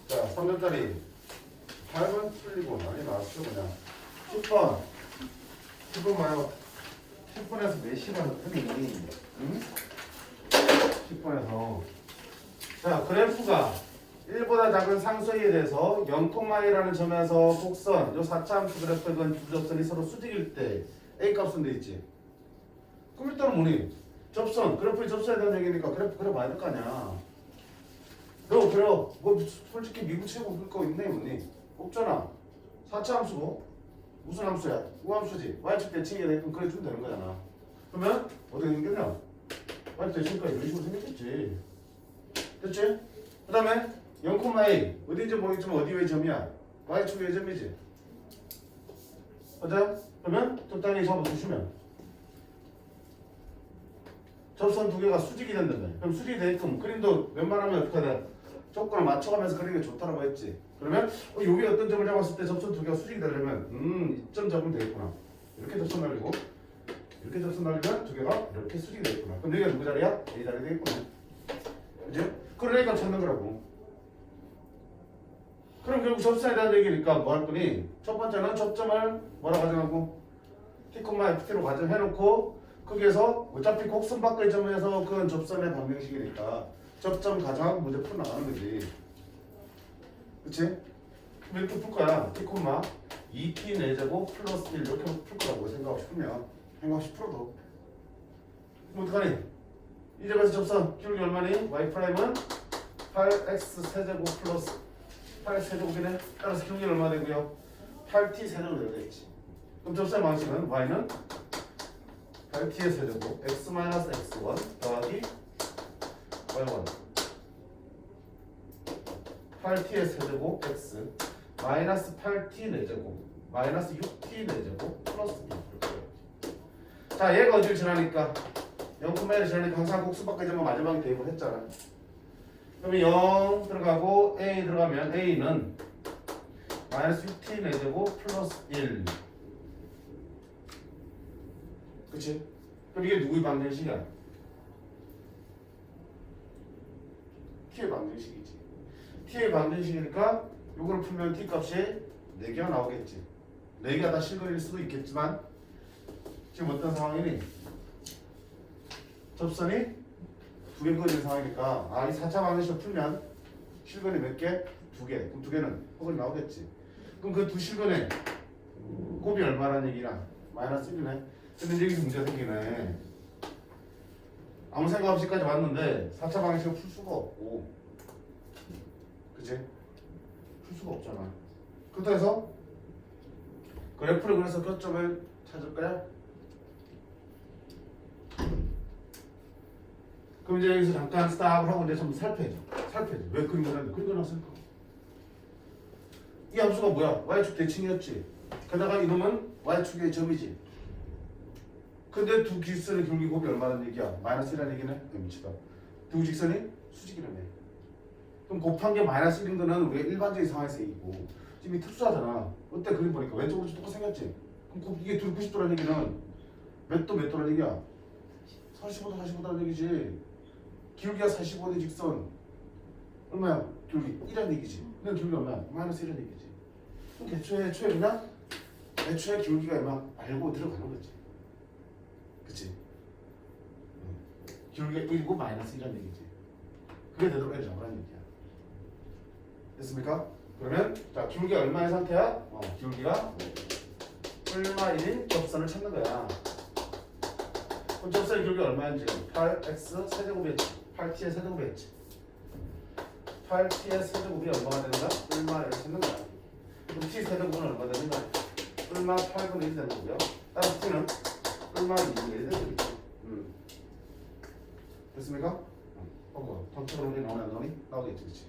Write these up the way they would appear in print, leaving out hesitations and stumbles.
자, 3점짜리 8번 풀리고 난리 났어 그냥. 10번 10번 말고 10번에서 몇 시간 했더니 응? 10번에서 자, 그래프가 1보다 작은 상수에 대해서 0,1라는 점에서 곡선 요 4차 함수 그래프의 두 접선이 서로 수직일 때 A 값은 돼 있지. 그럼 일단은 뭐니? 접선, 그래프의 접선에 대한 얘기니까 그래프 그려봐야 될 거 아니야. 그려. 뭐 솔직히 미국 최고 그럴 거 있네 뭐니? 없잖아. 4차 함수고 무슨 함수야? 우함수지. y축 대칭이 돼. 그럼 그려주면 되는 거잖아. 그러면 어떻게 생겼냐? y축 대칭까지 이런 식으로 생겼겠지. 됐지? 그 다음에 0,A 어딘지 모르겠지만 어디 왜 점이야? y축 왜 점이지? 맞아? 그러면 적당히 잡아주시면 접선 두 개가 수직이 된다며. 그럼 수직이 되게끔 그림도 웬만하면 어떻게 돼? 조건을 맞춰가면서 그리는 게 좋다라고 했지. 그러면 여기 어떤 점을 잡았을 때 접선 두 개가 수직이 되려면 이점 잡으면 되겠구나. 이렇게 접선 날리고 이렇게 접선 날리면 두 개가 이렇게 수직이 되겠구나. 그럼 여기가 누구 자리야? A 자리 되겠구나. 그지? 그러니까 찾는 거라고. 그럼 결국 접선에 대한 얘기니까 뭐 할 거니? 첫 번째는 접점을 뭐라 가정하고 T콤마 FT로 가정해놓고 거기에서 어차피 곡선 밖의 점에서 그건 접선의 방정식이니까 접점 가정하고 문제 풀어나가는 거지. 그치? 그럼 이렇게 풀 거야. T콤마 2T 4제곱 플러스 1 이렇게 풀 거라고 생각 없이 풀면 생각 없이 풀어도 그럼 어떡하니? 이 점에서 접선 기울기 얼마니? Y 프라임은 8x 세제곱 플러스 8 세제곱이네. 따라서 기울기 얼마 되고요? 8t 세제곱 되겠지. 그럼 접선의 방식은 y는 8t의 세제곱 x-x1 더하기 y1 8t의 세제곱 x 마이너스 8t 4제곱 마이너스 6t 4제곱 플러스 1. 자, 얘가 어디를 지나니까 0,1을 지나니까 항상 곡수 밖에 점은 마지막에 대입을 했잖아. 그러면 0 들어가고 a 들어가면 a는 마이너스 6t 4제곱 플러스 1. 그치? 그럼 이게 누구의 방정식이야? t의 방정식이지. t의 방정식이니까 요거를 풀면 t 값이 4개가 나오겠지. 4개가 다 실근일 수도 있겠지만 지금 어떤 상황이니? 접선이 2개 그어진 상황이니까 이 4차 방정식을 풀면 실근이 몇 개? 2개. 그럼 2개는 혹은 나오겠지. 그럼 그 두 실근의 곱이 얼마라는 얘기냐? 마이너스 1이네. 근데 여기서 문제가 생기네. 아무 생각 없이까지 왔는데 4차 방식을 풀 수가 없고, 그치? 풀 수가 없잖아. 그렇다고 해서 그래프를 그래서 교점을 찾을 거야? 그럼 이제 여기서 잠깐 스탑을 하고 이제 좀 살펴야죠. 왜 그림 그렸는데? 그림 그려놨으니까. 이 함수가 뭐야? y축 대칭이었지. 게다가 이놈은 y축의 점이지. 근데 두 직선의 기울기 곱이 얼마라는 얘기야? 마이너스 1이라는 얘기네? 미치다. 두 직선이 수직이라네. 그럼 곱한 게 마이너스 1인 거는 우리가 일반적인 상황에서 얘기고 지금 이 특수하잖아. 어때 그림 보니까 왼쪽 오른쪽 똑같이 생겼지? 그럼 이게 둘이 90도라는 얘기는 몇 도라는 얘기야? 45도 45도라는 얘기지. 기울기가 45도 직선 얼마야? 기울기 1이라는 얘기지. 근데 기울기 얼마야? 마이너스 1이라는 얘기지. 그럼 애초에 그냥 애초에 기울기가 얼마 알고 들어가는 거지. 그치? 기울기가 1이고 마이너스 1이라는 얘기지. 그게 되도록 L을 잡으라는 얘기야. 됐습니까? 그러면 자 기울기가 얼마의 상태야? 기울기가 얼마 1인 접선을 찾는 거야. 그럼 접선의 기울기가 얼마인지 8x 세제곱이었지. 8t의 세제곱이었지. 8t의 세제곱이 얼마가 되는가? 얼마 1을 찾는 거야. 그럼 t 세제곱은 얼마 되는가? 얼마 8분의 1이 되는 거고요. 따라서 t는 얼마 2분의 1이 되는 거지. 됐습니까? 전체적으로 우리 나오냐 안 나오니? 나오겠지, 그치?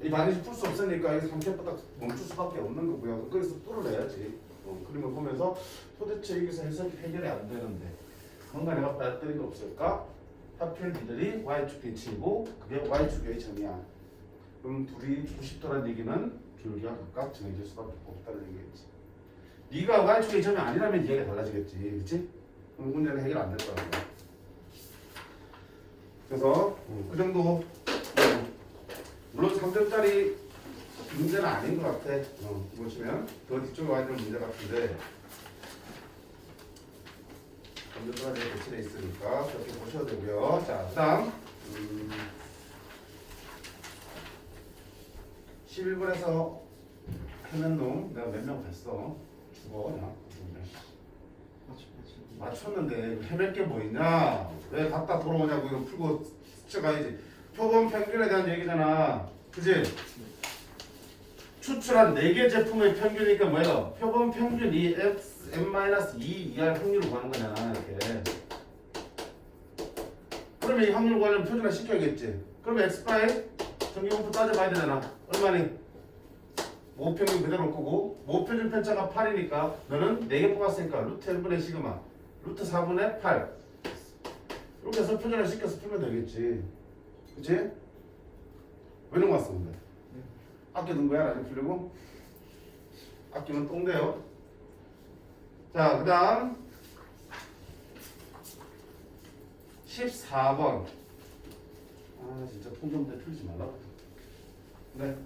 이 반드시 풀 수 없으니까 여기서 함께 딱 멈출 수밖에 없는 거고요. 거기서 뚫어내야지. 그런 걸 보면서 도대체 여기서 해결이 안 되는데 뭔가 내가 빠뜨린 게 없을까? 하필 니들이 y축 대칭이고 그게 y축의 점이야. 그럼 둘이 90도라는 얘기는 기울기가 각각 정해질 수밖에 없다는 얘기겠지. 네가 y축의 점이 아니라면 이해가 달라지겠지, 그렇지? 그럼 문제는 해결 안 될 거라고. 그래서 그 정도 물론 3점짜리 문제는 아닌 것 같아. 보시면 더 뒤쪽에 와야 되는 문제 같은데 3점짜리 배치돼 있으니까 그렇게 보셔도 되고요. 자, 그다음 11번에서 해낸 놈 내가 몇 명 봤어. 죽어 그냥. 맞췄는데 해낼 게 뭐 있냐? 왜 갔다 돌아오냐고. 이거 풀고 스쳐가야지. 표본 평균에 대한 얘기잖아. 그지? 추출한 4개 제품의 평균이니까 뭐예요? 표본 평균이 n-2 이하의 확률을 구하는 거잖아. 이렇게. 그러면 이 확률 구하려면 표준화 시켜야겠지. 그러면 x바의 정기분포 따져봐야 되잖아. 얼마니? 모평균 그대로 끄고 모표준 편차가 8이니까 너는 4개 뽑았으니까 루트 1분의 시그마 루트 4분의 8 이렇게 해서 표준화 시켜서 풀면 되겠지. 그치? 왜 넘어갔어 근데? 아껴둔 거야 나중에 풀려고? 아끼면 똥돼요. 자, 그 다음 14번. 아 진짜 통정대 틀지 말라. 네.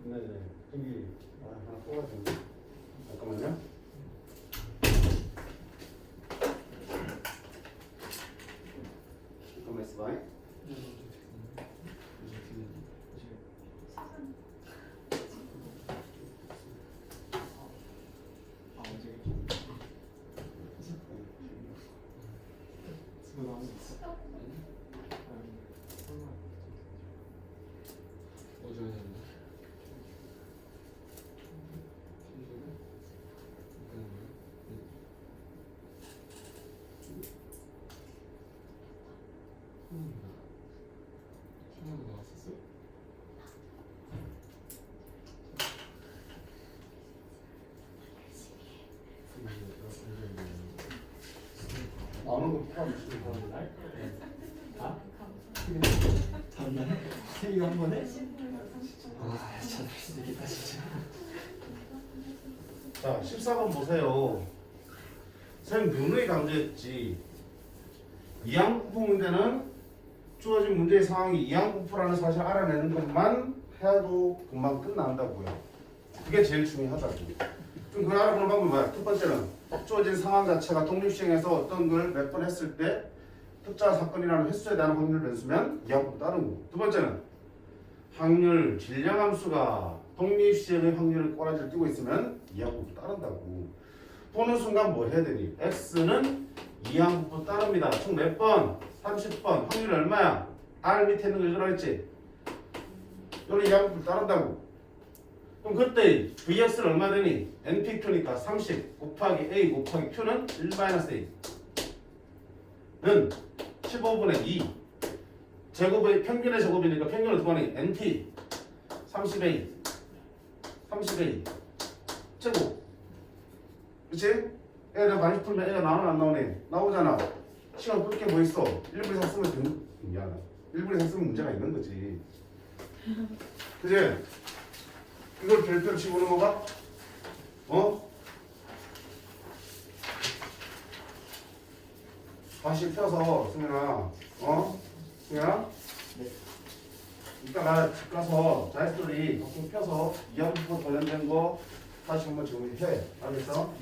네네. 저기 하나 뽑아야 되는데. 잠깐만요. 잠깐만 있어봐. 나오는 거 포함시키고 아? 다음날 생일 한 번에? 아, 참 미치겠다 진짜. 자, 14번 보세요. 선생님 누누이 강조했지. 이항부포 문제는 주어진 문제의 상황이 이항부포라는 사실을 알아내는 것만 해도 금방 끝난다고요. 그게 제일 중요하다고. 그럼 그걸 알아보는 방법이 뭐야? 첫 번째는 주어진 상황 자체가 독립시행에서 어떤 걸 몇 번 했을 때 특정 사건이라는 횟수에 대한 확률 변수면 이항부포 따르는 거고. 두 번째는 확률, 질량함수가 독립시행의 확률을 꼬라지를 띄고 있으면 이항부포 따른다고. 보는 순간 뭐 해야 되니? x는 이항부포 따릅니다. 총 몇 번? 30번. 확률이 얼마야? r 밑에 있는 거 읽으라 했지? 이거는 이항부포 따른다고. 그럼 그때 vx는 얼마 되니? npq니까 30 곱하기 a 곱하기 q는 1-a 는 15분의 2 제곱의 평균의 제곱이니까 평균을 두 번이 np 30a 30a 제곱. 그치? 애가 많이 풀면 애가 나오나 안 나오네? 나오잖아. 시간 끌게 뭐 있어? 1분의 4 쓰면 미안해. 1분의 4 쓰면 문제가 있는 거지. 그치? 이걸 별표로 치고 넘어가? 어? 다시 펴서 승현아. 어? 승현아? 네. 이따가 집 가서 자식들이 거꾸로 펴서 이항부포 관련된 거 다시 한번 정리해. 알겠어?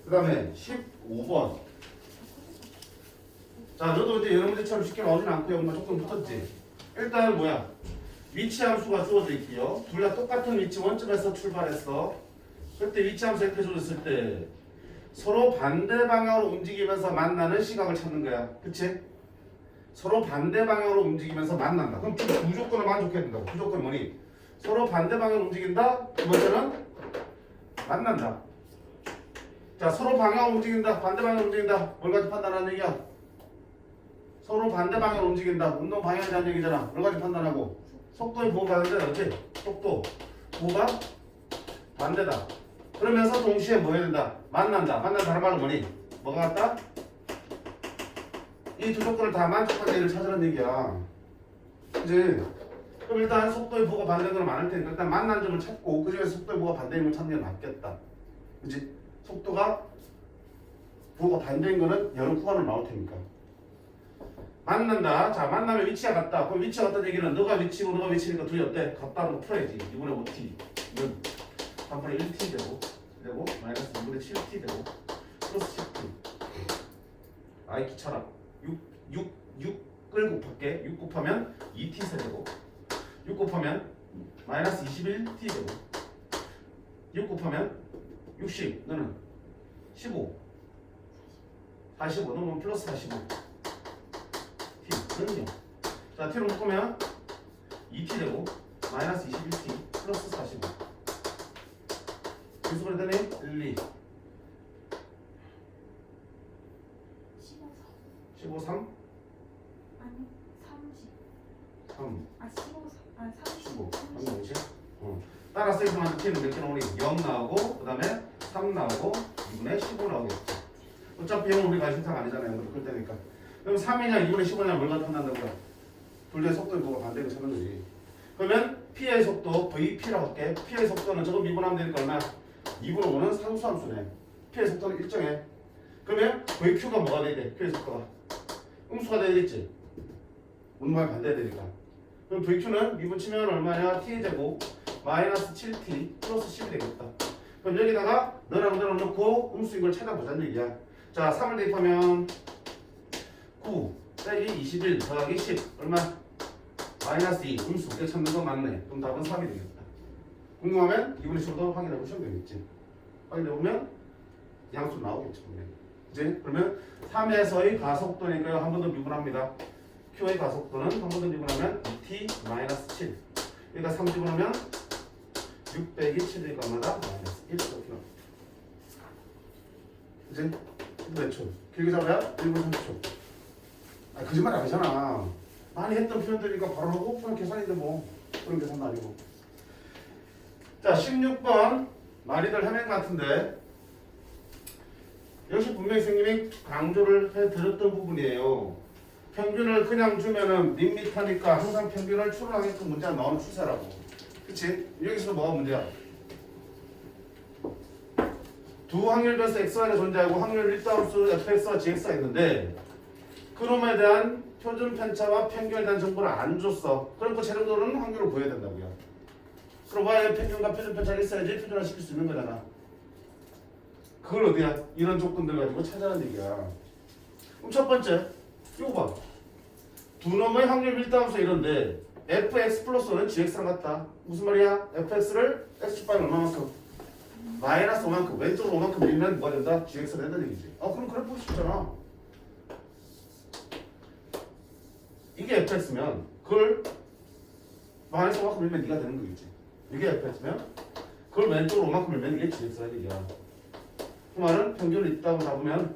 그 다음에 15번. 자, 너도 이제 여러 문제처럼 쉽게 나오진 않고요. 뭔가 조금 붙었지. 일단 뭐야? 위치 함수가 주어져 있고요. 둘 다 똑같은 위치 원점에서 출발했어. 그때 위치 함수 이렇게 주어졌을 때 서로 반대 방향으로 움직이면서 만나는 시각을 찾는 거야. 그치? 서로 반대 방향으로 움직이면서 만난다. 그럼 두 조건을 만족해야 된다고. 그 조건이 뭐니? 서로 반대 방향으로 움직인다. 두 번째는 만난다. 자, 서로 방향으로 움직인다. 반대 방향으로 움직인다. 뭘 가지고 판단하는 얘기야? 서로 반대 방향으로 움직인다. 운동 방향에 대한 얘기잖아. 뭘 가지고 판단하고? 속도에 보호받는다. 그렇지? 속도. 보호가 반대다. 그러면서 동시에 뭐 해야 된다? 만난다. 만난 다른 말로 뭐니? 뭐가 같다? 이 두 조건을 다 만족한 얘기를 찾으라는 얘기야. 그치? 그럼 일단 속도의 부호가 반대되는 건 많을 테니까 일단 만난 점을 찾고 그 중에서 속도의 부호가 반대인 걸 찾는 게 낫겠다. 그치? 속도가 부호가 반대인 거는 여러 구간으로 나올 테니까. 만난다. 자, 만나면 위치가 같다. 그럼 위치가 같다는 얘기는 너가 위치고 너가 위치니까 둘이 어때? 같다는 거 풀어야지. 2분의 5t. 이건 반판에 1t 되고 마이너스 2분의 7t 되고 플러스 10t. 아이 귀찮아. 6을 곱할게. 6 곱하면 2t 세되고 6 곱하면 마이너스 21t 되고 6 곱하면 60 너는 15 45 너는 플러스 45 t는요. 자 t로 묶으면 2t 되고 마이너스 21t 플러스 45 계속을 되네 1, 2 15, 3 아니 30 3 아 15 아 15 30 30 따라서 이거만 t는 몇 개 나오니? 0 나오고 그 다음에 3 나오고 2분의 15 나오겠죠. 어차피 0은 우리가 신상 아니잖아요. 그럴 때니까. 그럼 3이냐 2분의 15냐 뭘 나타난다고요? 둘 다 속도의 부호가 반대로 찾는 거지. 그러면 P의 속도 VP라고 할게. P의 속도는 저거 미분하면 되니까 얼마? 2분의 5는 상수함수네. P의 속도는 일정해. 그러면 VQ가 뭐가 돼야 돼? Q의 속도가 음수가 돼야겠지. 운동이 반대되니까. 그럼 VQ는 미분 치면 얼마냐? T제곱 마이너스 7T 플러스 10이 되겠다. 그럼 여기다가 너랑 너랑 넣고 음수인 걸 찾아보자는 얘기야. 자 3을 대입하면 9 빼기 21 더하기 10 얼마? 마이너스 2 음수 이거 찾는 거 맞네. 그럼 답은 3이 되겠다. 궁금하면 2분의 15도 확인해 보시면 되겠지. 확인해 보면 양수 나오겠지 분명히. 이제 그러면 3에서의 가속도니까요. 한 번 더 미분합니다. Q의 가속도는 한 번 더 미분하면 2t 마이너스 7 여기다 3 집어넣으면 6 빼기 7이니까 얼마다? 마이너스 1 이렇게 나옵니다. 이제 몇 초? 길게 잡아야 1분 30초. 아 거짓말 아니잖아. 많이 했던 표현들이니까 바로 하고 그런 계산인데 뭐 그런 계산도 아니고. 자 16번 많이들 해낸 것 같은데 역시 분명히 선생님이 강조를 해드렸던 부분이에요. 평균을 그냥 주면은 밋밋하니까 항상 평균을 추론하게끔 문제가 나오는 추세라고. 그치? 여기서 뭐가 문제야? 두 확률별수 xy가 존재하고 확률 일다함수 fx와 gx가 있는데 그놈에 대한 표준 편차와 평균에 대한 정보를 안 줬어. 그럼 그 재료들은 확률을 구해야 된다고요. 그럼 y의 평균과 표준 편차가 있어야지 표준화 시킬 수 있는 거잖아. 그걸 어디야? 이런 조건들 가지고 찾아라는 얘기야. 그럼 첫 번째 이거 봐. 두 놈의 확률 밀도함수 이런데 fx 플러스는 gx랑 같다. 무슨 말이야? fx를 x축방이 얼마만큼? 마이너스 5만큼 왼쪽으로 5만큼 밀면 뭐가 된다? gx가 된다는 얘기지. 그럼 그래 보기 쉽잖아. 이게 fx면 그걸 마이너스 5만큼 밀면 네가 되는 거겠지. 이게 fx면 그걸 왼쪽으로 5만큼 밀면 이게 gx가 되기야. 그 말은 평균이 있다고 잡으면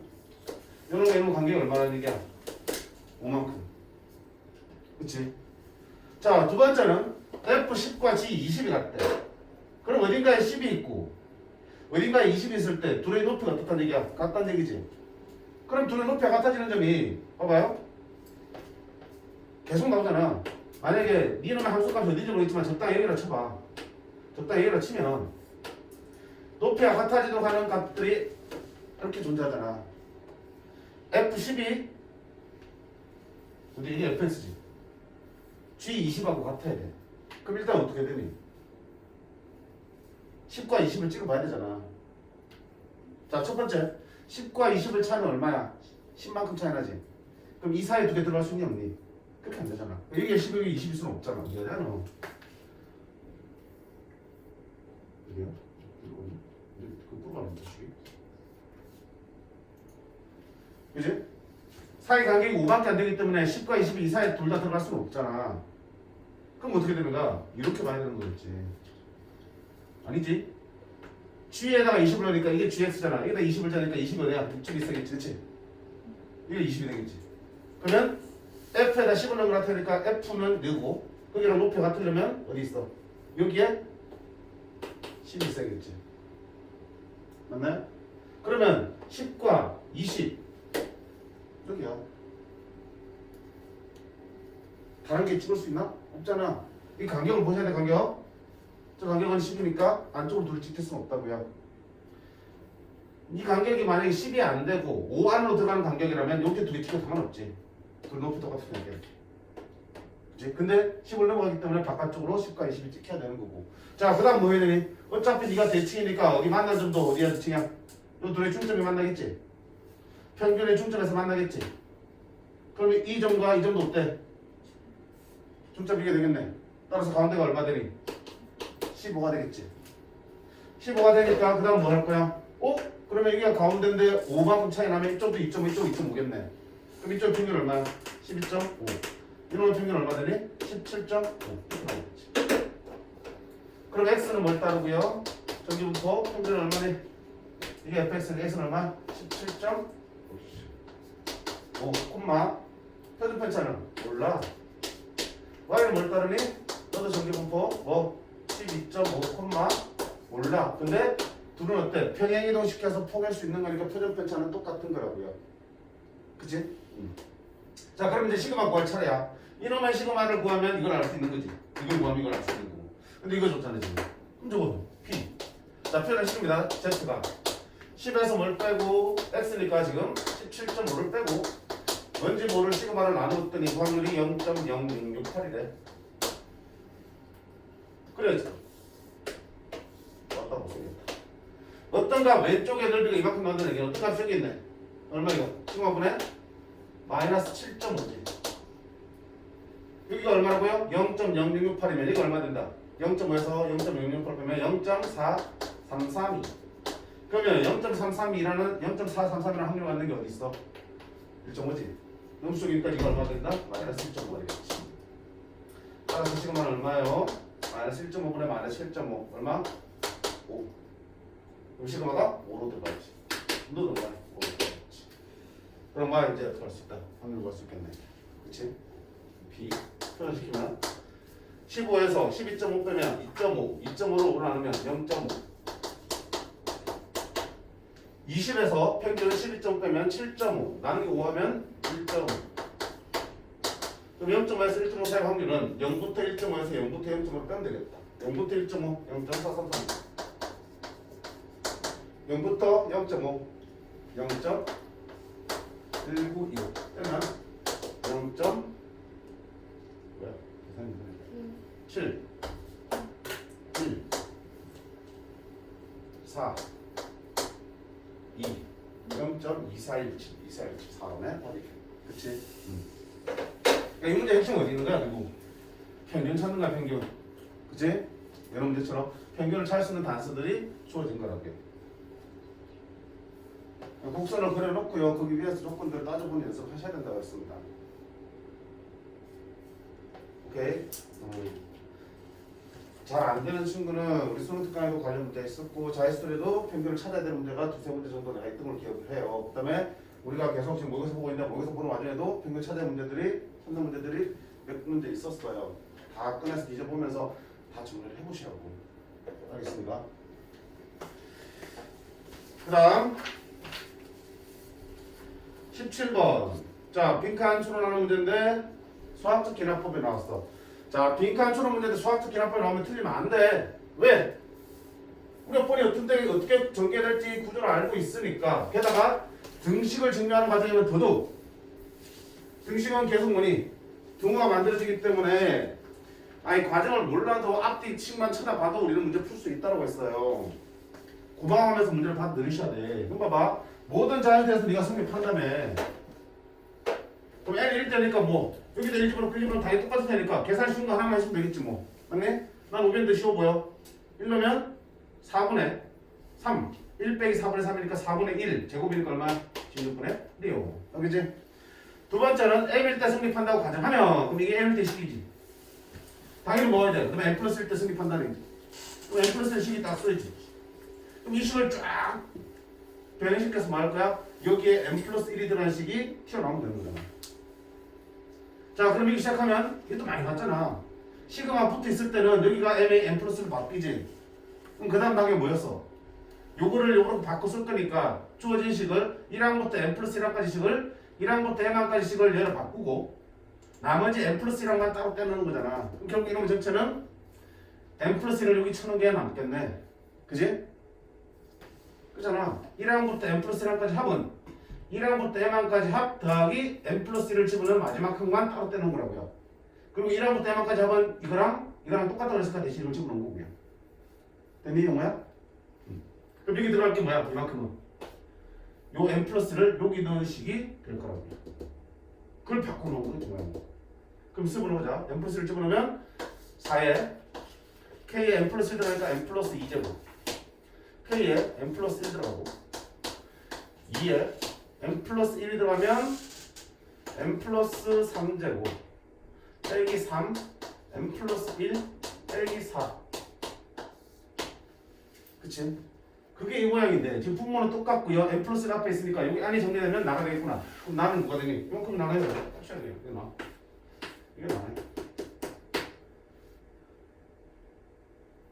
이런 거 이런 관계가 얼마나 얘기야? 5만큼. 그치? 자, 두 번째는 F10과 G20이 같대. 그럼 어딘가에 10이 있고 어딘가에 20이 있을 때 둘의 높이가 어떻다는 얘기야? 같다는 얘기지. 그럼 둘의 높이가 같아지는 점이 봐봐요. 계속 나오잖아. 만약에 니는 함수값이 어딘지 모르겠지만 적당히 여기라 쳐봐. 적당히 여기라 치면 높이가 같아지도록 하는 값들이 이렇게 존재하잖아. F12 근데 이게 fx지. G20하고 같아야 돼. 그럼 일단 어떻게 되니? 10과 20을 찍어봐야 되잖아. 자, 첫 번째 10과 20을 차이는 얼마야? 10만큼 차이 나지. 그럼 이 사이에 두 개 들어갈 수 있니 없니? 그렇게 안 되잖아. 여기에 10, 여기 20일 수는 없잖아. 이해되나? 그래요? 그거 가는 거지. 그지? 사이 간격이 5밖에 안 되기 때문에 10과 20이 이 사이에 둘 다 들어갈 수는 없잖아. 그럼 어떻게 되는가? 이렇게 봐야 되는 거겠지. 아니지? G에다가 20을 넣으니까 이게 GX잖아. 여기다 20을 넣으니까 20이 어디야? 이쪽에 있어야겠지. 그치? 이게 20이 되겠지. 그러면 F에다 10을 넣은 거 같으니까 F는 넣고 거기랑 높이가 같으려면 어디 있어? 여기에 10이 있어야겠지. 맞나요? 그러면 10과 20 여기야. 다른 게 찍을 수 있나? 없잖아. 이 간격을 보셔야 돼. 간격. 저 간격은 10이니까 안쪽으로 둘을 찍힐 수는 없다고요. 이 간격이 만약에 10이 안 되고 5 안으로 들어가는 간격이라면 이렇게 둘이 찍혀도 상관없지. 그 높이 똑같으면 이렇게. 그치? 근데 10을 넘어가기 때문에 바깥쪽으로 10과 20이 찍혀야 되는 거고. 자, 그 다음 뭐 해야 되니? 어차피 네가 대칭이니까 어디 만난 점도 어디야 대칭이야? 요 둘의 중점이 만나겠지? 평균의 중점에서 만나겠지? 그러면 이 점과 이 점도 어때? 중점 비게 되겠네. 따라서 가운데가 얼마 되니? 15가 되겠지. 15가 되니까 그 다음 뭐 할 거야? 그러면 이게 가운데인데 5만큼 차이 나면 이쪽도 2.5, 이쪽 2.5겠네. 그럼 이쪽 평균 얼마야? 12.5. 이놈의 평균 얼마 되니? 17.5. 이렇게 나오겠지. 그럼 x는 뭘 따르고요? 저기부터 평균은 얼마니? 이게 fx는 x는 얼마? 17.5. 콤마 표준 편차는 몰라. y는 뭘 따르니? 너도 전기분포 뭐 12.5 콤마 몰라. 근데 둘은 어때? 평행이동 시켜서 포기할 수 있는 거니까 표준 편차는 똑같은 거라고요. 그치? 자, 그럼 이제 시그마 구할 차례야. 이놈의 시그마를 구하면 이걸 알 수 있는 거지. 이걸 구하면 이걸 알 수 있는 거고. 근데 이거 줬잖아 지금. 그럼 저거 P. 자, 표현은 식입니다. Z가 10에서 뭘 빼고 X니까 지금 17.5를 빼고 뭔지 모를 시그마를 나눴더니 확률이 0.0668이래. 그래야지. 맞다 못쓰겠다. 어떤가 왼쪽의 넓이가 이만큼 나온다는 얘기는 어떤 값이 여기 있네. 얼마 이거? 시그마분의 마이너스 7.5지. 여기가 얼마라고요? 0.0668이면 이거 얼마 된다? 0.5에서 0.0668 빼면 0.4332. 그러면 0.332라는 0.433이라는 확률을 갖는 게 어디 있어? 1.5지. 음수기니까 이거 얼마 된다? 마이너스 1.5가 되겠지. 따라서 시그마는 얼마예요? 마이너스 1.5분의 마이너스 7.5 얼마? 5. 그럼 시그마가 5로 들어가야지. 너 들어가. 5로 들어가야지. 그럼 마 이제 어떻게 할 수 있다? 확률 구할 수 있겠네. 그치? B 표현시키면 15에서 12.5 빼면 2.5 2.5로 5로 나누면 0.5 20에서 평균 12.5 빼면 7.5 나누기 5 하면 1.5 그럼 0.5에서 1.5 사이 확률은 0부터 1.5에서 0부터 0.5로 빼면 되겠다. 0부터 1.5 0.433 0부터 0.5 0.1925 빼면 0. 뭐야? 계산이 7 1 4 2 0.2417 4네 어디? 그치? 그러니까 이 문제 핵심 어디 있는 거야? 그리고 평균 찾는 거야 평균. 그치? 이런 문제처럼 평균을 찾을 수 있는 단서들이 주어진 거라고요. 곡선을 그려놓고요. 거기 위에서 조건들을 따져보는 연습하셔야 된다고 했습니다. 오케이. 잘 안 되는 친구는 우리 수능 특강에도 관련 문제 있었고 자유스토리도 평균을 찾아야 되는 문제가 두세 문제 정도 내가 있던 걸 기억을 해요. 그 다음에 우리가 계속 지금 모의고사 보고 있는데 모의고사 보는 와중에도 평균 찾아야 문제들이 찾는 문제들이 몇 문제 있었어요. 다 꺼내서 뒤져보면서 다 정리를 해보시라고. 알겠습니까? 그 다음 17번. 자, 빈칸 추론하는 문제인데 수학적 기납법이 나왔어. 자, 빈칸 추론 문제인데 수학적 기납법이 나오면 틀리면 안 돼. 왜? 우리가 뻔히 어떻게 전개될지 구조를 알고 있으니까. 게다가 등식을 증명하는 과정이면 더더욱 등식은 계속 뭐니? 등호가 만들어지기 때문에 아니 과정을 몰라도 앞뒤 칙만 쳐다봐도 우리는 문제 풀 수 있다고 했어요. 고방하면서 문제를 다 늘으셔야 돼. 그럼 봐봐. 모든 자연수에서 네가 성립한다며. 그럼 N 1대니까 뭐 여기다 1집으로 끌리면 다 똑같을 테니까 계산 쉬운 거 하나만 해주면 되겠지 뭐. 맞니? 난 5배인데 쉬워 보여. 1넣으면 4분의 3 1 빼기 4분의 3이니까 4분의 1 제곱이니까 얼마? 16분의 1이요. 알겠지? 두 번째는 M일 때 성립한다고 가정하면 그럼 이게 M일 때 식이지. 당연히 뭐야 돼? 그러면 M 플러스 1 때 성립한다는 거지. 그럼 M 플러스 1 식이 딱 써야지. 그럼 이 식을 쫙 변형시켜서 뭐 할 거야? 여기에 M 플러스 1이 들어간 식이 튀어나오면 되는 거잖아. 자, 그럼 이기 시작하면 이것도 많이 봤잖아. 시그마 붙어 있을 때는 여기가 M의 M 플러스를 바뀌지. 그럼 그 다음 단계 뭐였어? 요거로 바꿔 쓸 거니까 주어진 식을 1항부터 M 플러스 1항까지 식을 1항부터 M항까지 식을 얘를 바꾸고 나머지 n 플러스 1항만 따로 떼놓는 거잖아. 그럼 결국 이놈 전체는 n 플러스 1을 여기 쳐놓은 게 남겠네. 그지? 그잖아. 1항부터 n 플러스 1항까지 합은 1항부터 m항까지 합 더하기 n 플러스 1을 집어넣은 마지막 항만 따로 떼놓은 거라고요. 그리고 1항부터 m항까지 합은 이거랑 똑같다고 했으니까 대신 이걸 집어넣은 거고 그냥. 됐니 영호야? 그럼 여기 들어갈 게 뭐야? 이만큼은 요 n 플러스를 여기 넣은 식이 될 거라고요. 그걸 바꿔놓은 거지 뭐야. 그럼 습으로보자. n 플러스를 집어넣으면 4에 k에 n 플러스 1 들어가니까 n 플러스 2제곱 k에 n 플러스 1 들어가고 2에 n 플러스 1이 들어가면 n 플러스 3제곱 빼기 3 n 플러스 1 빼기 4 그치? 그게 이 모양인데 지금 분모는 똑같고요. n 플러스 1 앞에 있으니까 여기 안이 정리되면 나가 되겠구나. 그럼 나는 누가 되니? 이만큼 나가야 돼. 합쳐야 돼요. 이게 나. 이게 나네.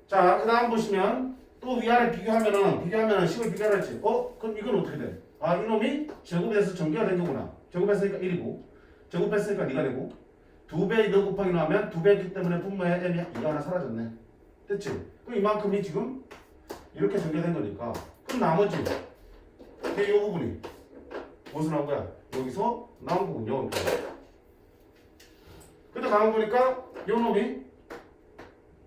자, 그 다음 보시면 또 위아래 비교하면은 식을 비교하라 했지. 그럼 이건 어떻게 돼? 아, 이놈이 제곱에서 전개가 된 거구나. 제곱했으니까 1이고 제곱했으니까 2가 되고 2배 너 곱하기 나오면 2배이기 때문에 분모에 m이 2가 하나 사라졌네. 됐지? 그럼 이만큼이 지금 이렇게 전개된 거니까 그럼 나머지 이 부분이 무엇을 나온 거야? 여기서 나온 거군요. 근데 가만 보니까 요 놈이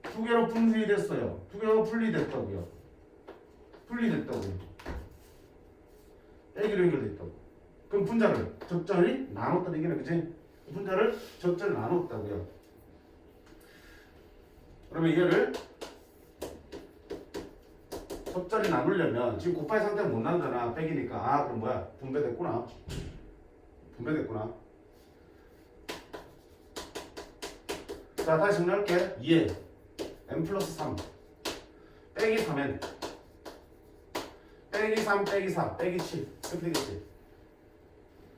두 개로 분리됐어요. 두 개로 분리됐다고요. A기로 연결됐다고. 그럼 분자를 적절히 나눴다는 얘기는 그치? 분자를 적절히 나눴다고요. 그러면 얘를 적절히 나누려면 지금 곱하기 상태가 못 나누잖아. 빼기니까. 아 그럼 뭐야? 분배됐구나. 자 다시 정리할게. 2에 n 플러스 3 빼기 3n 빼기 3 빼기 4 빼기 7 이렇게 되겠지.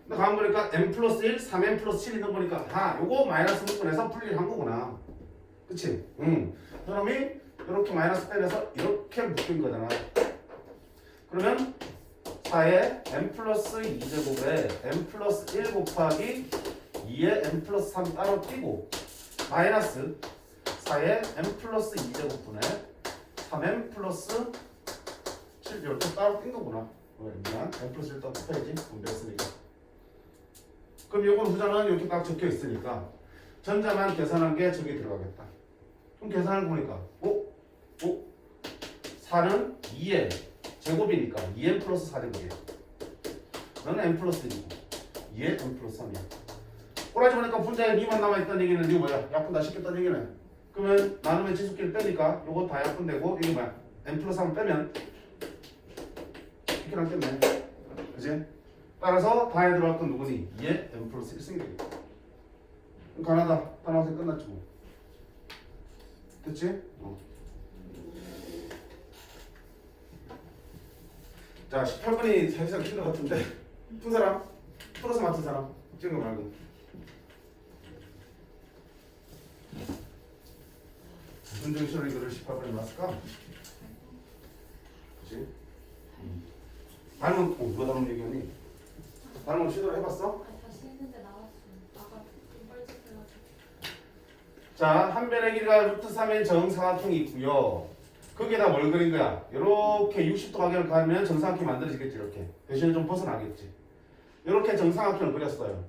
근데 가만 보니까 n 플러스 1 3n 플러스 7 있는 거니까 요거 마이너스 묶어내서 분리를 한 거구나. 그치? 그놈이 이렇게 마이너스 빼내서 이렇게 묶인 거잖아. 그러면 4에 n 플러스 2제곱에 n 플러스 1 곱하기 2에 n 플러스 3 따로 띄고 마이너스 4에 n 플러스 2제곱분에 3n 플러스 7 이렇게 따로 띈 거구나. 미안. n 플러스 1 따로 곱해야지. 분배했으니까. 그럼 요건 후자는 이렇게 딱 적혀 있으니까 전자만 계산한 게 저기 들어가겠다. 그럼 계산을 보니까 4는 2의 제곱이니까 2n 플러스 4제곱이야. 너는 n 플러스 1이고 2에 n 플러스 3이야. 꼬라지 보니까 분자에 2만 남아있다는 얘기는 이거 뭐야? 약분다 시켰다는 얘기네. 그러면 나누면 지수끼리 빼니까 요거 다 약분되고 이게 뭐야? n 플러스 3 빼면 이렇게 남겠네. 그치? 따라서 다에 들어갔던 누구니? 2에 n 플러스 1 쓰게 되겠다. 가나다. 따라서 끝났지 뭐. 됐지? 자 18번이 사실상 킬러 같은데 푼 사람? 풀어서 맞춘 사람? 찍은 거 말고 무슨 정신으로 이거를 18번에 나왔을까? 그치? 발문 누가 다른 얘기하니? 발문 시도를 해봤어? 다시 했는데 나왔어. 아까 좀 뻘짓해가지고. 자, 한 변의 길이가 루트 3의 정사각형이 있고요. 거기에다 뭘 그린 거야? 이렇게 60도 각을 가면 정사각형이 만들어지겠지. 이렇게 대신에 좀 벗어나겠지. 이렇게 정사각형을 그렸어요.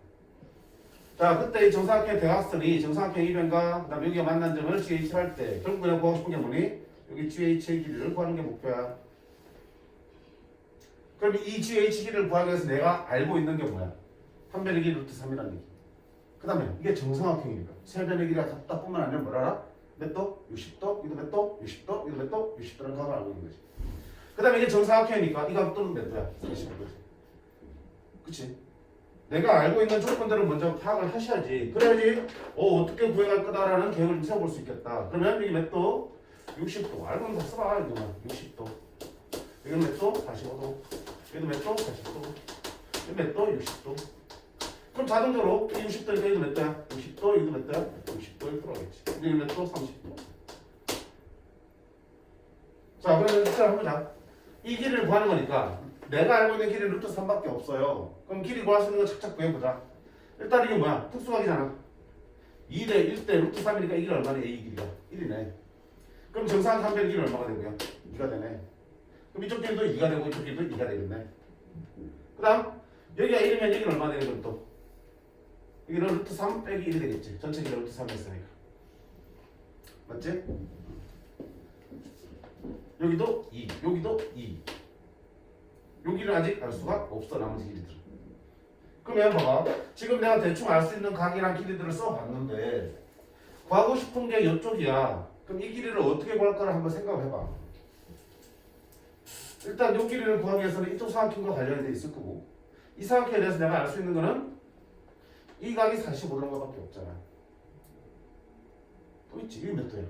자, 그때 이 정사각형의 대각선이 정사각형 이변과 그다음 여기가 만난 점을 GH를 할 때 결국 그냥 구하고 싶은 게 뭐니? 여기 GH의 길이를 구하는 게 목표야. 그럼 이 GH 길이를 구하기 위해서 내가 알고 있는 게 뭐야? 한 변의 길이 루트 3이라는 얘기. 그 다음에 이게 정사각형이니까 세 변의 길이가 같다 뿐만 아니라 뭘 알아? 몇 도? 60도? 이거 몇 도? 60도? 이거 몇 도? 60도라는 값을 알고 있는 거지. 그 다음에 이게 정사각형이니까 이 값도는 몇 도야? 45도지. 그치? 내가 알고 있는 조건들을 먼저 파악을 하셔야지. 그래야지 어떻게 구해갈 거다라는 계획을 좀 세워볼 수 있겠다. 그러면 이게 몇 도? 60도. 알고 있는 거 써봐. 이거 60도. 이건 몇 도? 45도. 이거 몇 도? 45도. 이거 몇 도? 60도. 그럼 자동적으로 60도니까 이거 몇 도야? 60도, 이거 몇 도야? 60도에 들어가겠지. 이거 몇 도? 30도. 자, 그러면 숫자를 해보자. 이 길이를 구하는 거니까 내가 알고 있는 길이는 루트 3밖에 없어요. 그럼 길이 구할 수 있는 거 착착 구해보자. 일단 이게 뭐야? 특수각이잖아. 2대 1대 루트 3이니까 이게 얼마나 A 길이가? 1이네. 그럼 정사각형의 길이 얼마가 되고요? 2가 되네. 그럼 이쪽 길이도 2가 되고 이쪽 길이도 2가 되겠네. 그 다음 여기가 1이면 여기는 얼마 되겠죠 또? 여기는 루트 3 빼기 1이 되겠지. 전체 길이 루트 3이 있으니까. 맞지? 여기도 2, 여기도 2. 여기를 아직 알 수가 없어 나머지 길이들. 그러면 봐봐. 지금 내가 대충 알 수 있는 각이랑 길이들을 써봤는데 구하고 싶은 게 이쪽이야. 그럼 이 길이를 어떻게 구할까를 한번 생각해봐. 일단 이 길이를 구하기 위해서는 이쪽 사각형과 관련이 돼 있을 거고 이 사각형에 대해서 내가 알 수 있는 거는 이 각이 45도인 것밖에 없잖아. 또 있지. 여기 몇 도야?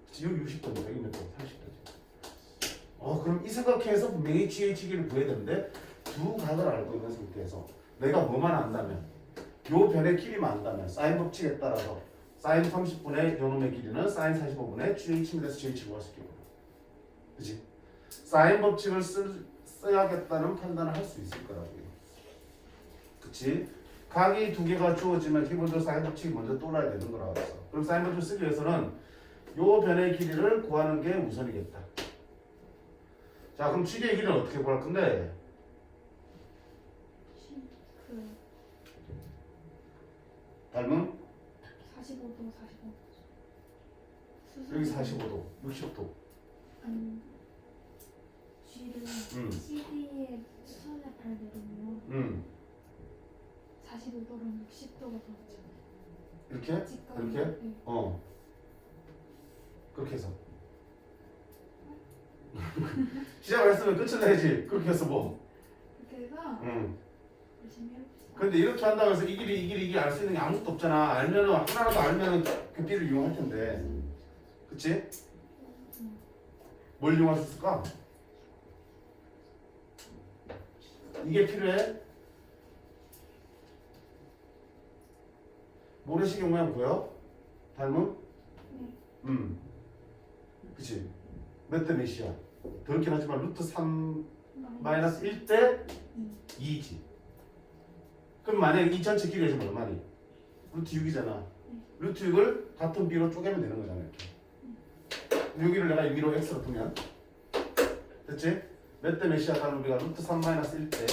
그치, 여기 60도입니다. 여기 몇 도? 30도지. 그럼 이 사각형에서 분명히 GH기를 구해야 되는데 두 각을 알고 있는 상태에서 내가 뭐만 안다면 요 변의 길이만 안다면 사인 법칙에 따라서 사인 30분의 요놈의 길이는 사인 45분의 GH에서 GH 구할 수 있겠구나. 그치? 사인 법칙을 써야겠다는 판단을 할 수 있을 거라고요. 그치? 각이 두 개가 주어지면 기본적으로 사인 법칙이 먼저 떠올라야 되는 거라고 했어. 그럼 사인 법칙을 쓰기 위해서는 요 변의 길이를 구하는 게 우선이겠다. 자, 그럼 GD의 길이는 어떻게 구할 건데? 닮은? 45도 45도. 여기 45도, 60도. 아니 G를 CD의 수선에 발되면 45도랑 60도가 나왔잖아요. 이렇게? 직각으로. 이렇게? 네. 그렇게 해서. 시작을 했으면 끝을 내야지. 그렇게 해서 뭐. 그렇게 해서 열심히 해봅시다. 근데 이렇게 한다고 해서 이 길이 알 수 있는 게 아무것도 없잖아. 알면은 하나라도 알면은 그 길을 이용할 텐데. 그치? 뭘 이용할 수 있을까? 이게 필요해? 모래시계 모양 보여? 닮은? 네. 그치? 몇 대 몇이야? 더럽긴 하지만 루트 3 마이너스 1대 2지. 그럼 만약에 이 전체 길이가 지금 얼마니? 루트 6이잖아. 루트 6을 같은 B로 쪼개면 되는 거잖아. 이렇게. 여기를 내가 위로 X로 두면 됐지? 몇 대 몇이야? 다른 우리가 루트 3 마이너스 1대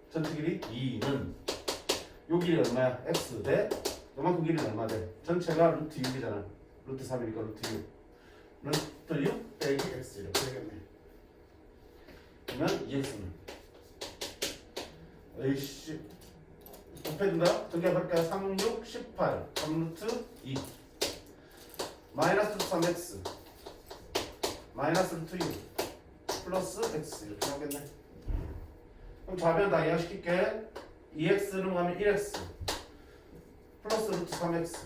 전체 길이 2는 요 길이 얼마야? X 대 요만큼 길이는 얼마 돼? 전체가 루트 6이잖아. 루트 3이니까 루트 6. 루트 6 빼기 X 이렇게 되겠네. 그러면 2X는 에이씨 곱해준다. 전개해볼까요? 3, 6, 18 3루트 2 마이너스 루트 3X 마이너스 루트 6 플러스 X 이렇게 나오겠네. 그럼 좌변 다 이해시킬게. 2X는 가면 1X 플러스 루트 3X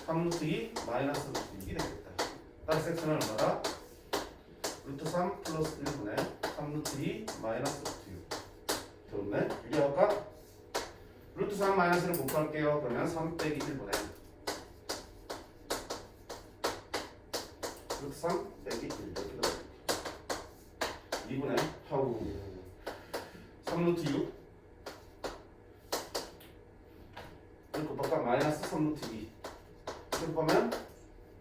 3루트 2 마이너스 루트 2이 되겠다. 따라서 X는 얼마다? 루트 3 플러스 1분의 3루트 2 마이너스 루트 6 들었네? 유리할까? 루트 3 마이너스를 곱할게요. 그러면 3 빼기 1분의 루트 3 빼기 1 이렇게 넣어 2분의 하우 3루트 6 이렇게 곱할까? 마이너스 3루트 2 이렇게 보면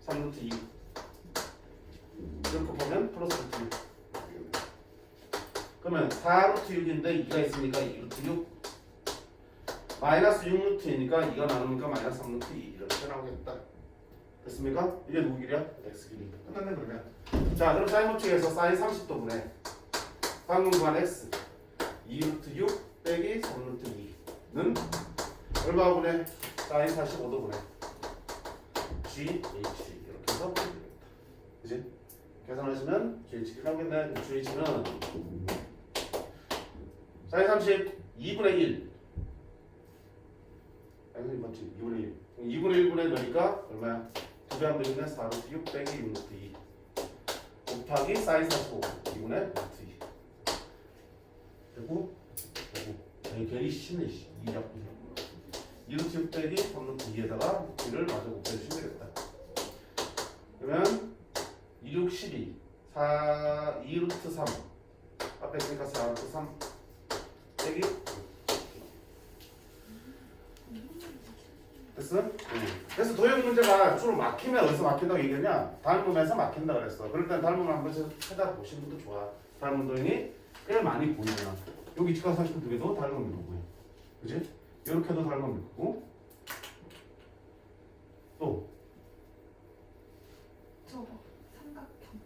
3루트 2 이렇게 보면 플러스 루트 6 그러면 4루트 6인데 2가 있으니까 2루트 6 마이너스 6루트이니까 2가 나누니까 마이너스 3루트 2 이렇게 나오겠다. 됐습니까? 이게 누구 길이야? X 길이. 끝났네 그러면. 자 그럼 사인 법칙에서 사인 30도분의 방금 구한 X 2루트 6 빼기 3루트 2는 얼마 분의 사인 45도분의 GH 이렇게 해서 되겠다. 그치? 계산하시면 GH가 나오겠네. GH는 사인 30 2분의 1 아니 맞지? 2분의 1 2분의 1분의 넣으니까 얼마야? 2배 하면 되겠네. 4루트 6 빼기 6루트 2 곱하기 사인 45 2분의 루트 2 되고 아니 괜히 신네 2루트 6 빼기 3루트 2에다가 루트 2를 마저 곱해주시면 되겠다. 그러면 2, 6, 12 4, 2루트 3 앞에 있으니까 4루트 3 빼기 됐어? 그래서 도형 문제가 주로 막히면 어디서 막힌다고 얘기하냐? 닮으면서 막힌다 그랬어. 그럴 땐 닮으면 한 번씩 찾아보시는 것도 좋아. 닮은 도형이 꽤 많이 보이잖아. 여기 직각삼각형 두 개도 닮은 거고요. 그지? 이렇게도 닮은 거고 또 저거 삼각형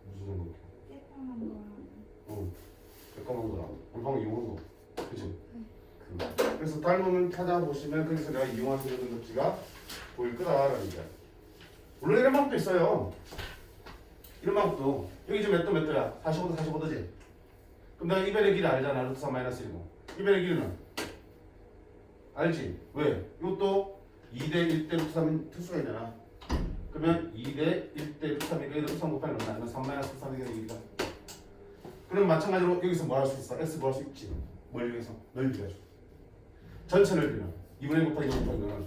무슨 삼각형? 예뻐한 거랑 매콤한 거랑 방금 이용한 거. 그지? 그래서 닮으면 찾아보시면 거기서 내가 이용한 수준 등급지가 보일 거다라는 거야. 물론 이런 방법도 있어요. 이런 방법도 여기 지금 몇 도야? 45도 45도지? 그럼 내가 이변의 길이 알잖아. 루트 3 마이너스 1이고 이변의 길이는 알지? 왜? 이것도 2대 1대 루트 3인 특수가 있잖아. 그러면 2대 1대 루트 3이니까 루트 3 곱하기 얼마? 아니면 3 마이너스 3의 길이가. 그럼 마찬가지로 여기서 뭐 할 수 있어? x 뭐 할 수 있지? 뭘 위해서? 넓이 가지고. 전체 넓이는 2분의 1 곱하기 2 곱하기 너는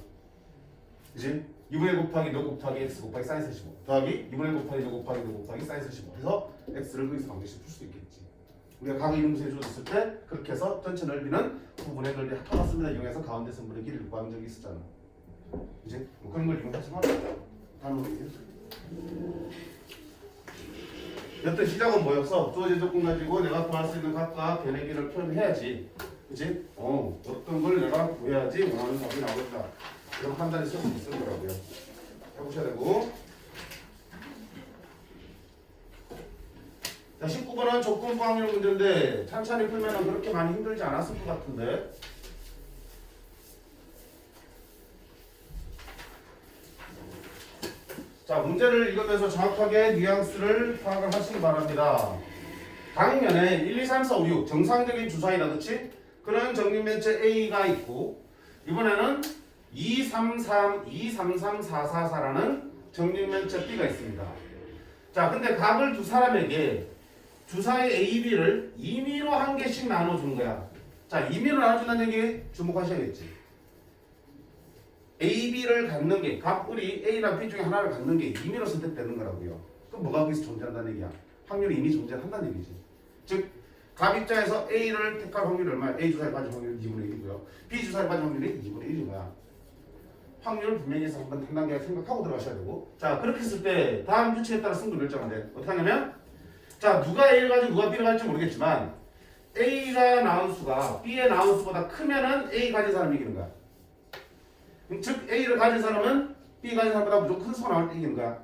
그치? 2분의 1 곱하기 너 곱하기 x 곱하기 사인 15 더하기 2분의 1 곱하기 너 곱하기 너 곱하기 사인 15 해서 x를 거기서 방정식 풀 수도 있겠지. 우리가 각의 이름수에 주어졌을 때 그렇게 해서 전체 넓이는 부분의 넓이 합쳐봤습니다 이용해서 가운데 선분의 길이를 구한 적이 있었잖아. 이제 뭐 그런 걸 이용하지만 다른 거 얘기해. 여튼 시작은 뭐였어? 주어진 조건 가지고 내가 구할 수 있는 값과 변의 길을 표현해야지. 그치? 어떤 걸 내가 구해야지 원하는 답이 나오겠다. 이런 판단이 쓸 수 있을 거라고요. 해보셔야 되고. 자, 19번은 조건부 확률 문제인데 찬찬히 풀면 그렇게 많이 힘들지 않았을 것 같은데. 자, 문제를 읽으면서 정확하게 뉘앙스를 파악을 하시기 바랍니다. 당면에 1, 2, 3, 4, 5, 6 정상적인 주사위다, 그치? 그런 정립면체 A가 있고 이번에는 2, 3, 3, 2, 3, 3, 4, 4, 4라는 정립면체 B가 있습니다. 자, 근데 각을 두 사람에게 주사위 A, B를 임의로 한 개씩 나눠준 거야. 자, 임의로 나눠준다는 얘기 주목하셔야겠지. A, B를 갖는 게, 각 우리 A나 B 중에 하나를 갖는 게 임의로 선택되는 거라고요. 그럼 뭐가 거기서 존재한다는 얘기야? 확률이 이미 존재한다는 얘기지. 즉, 각 입장에서 A를 택할 확률이 얼마야? A 주사위 빠진 확률이 2분의 1이고요. B 주사위 빠진 확률이 2분의 1인 거야. 확률 분명히 해서 한번 한 단계 생각하고 들어가셔야 되고. 자, 그렇게 했을 때 다음 규칙에 따라 승부 결정을 돼. 어떻게 하냐면, 자, 누가 A를 가지고 누가 B를 갈지 모르겠지만 A가 나온 수가 B의 나온 수보다 크면은 A 가진 사람이 이기는 거야. 즉 A를 가진 사람은 B 가진 사람보다 무조건 큰 수가 나올 때 이기는 거야.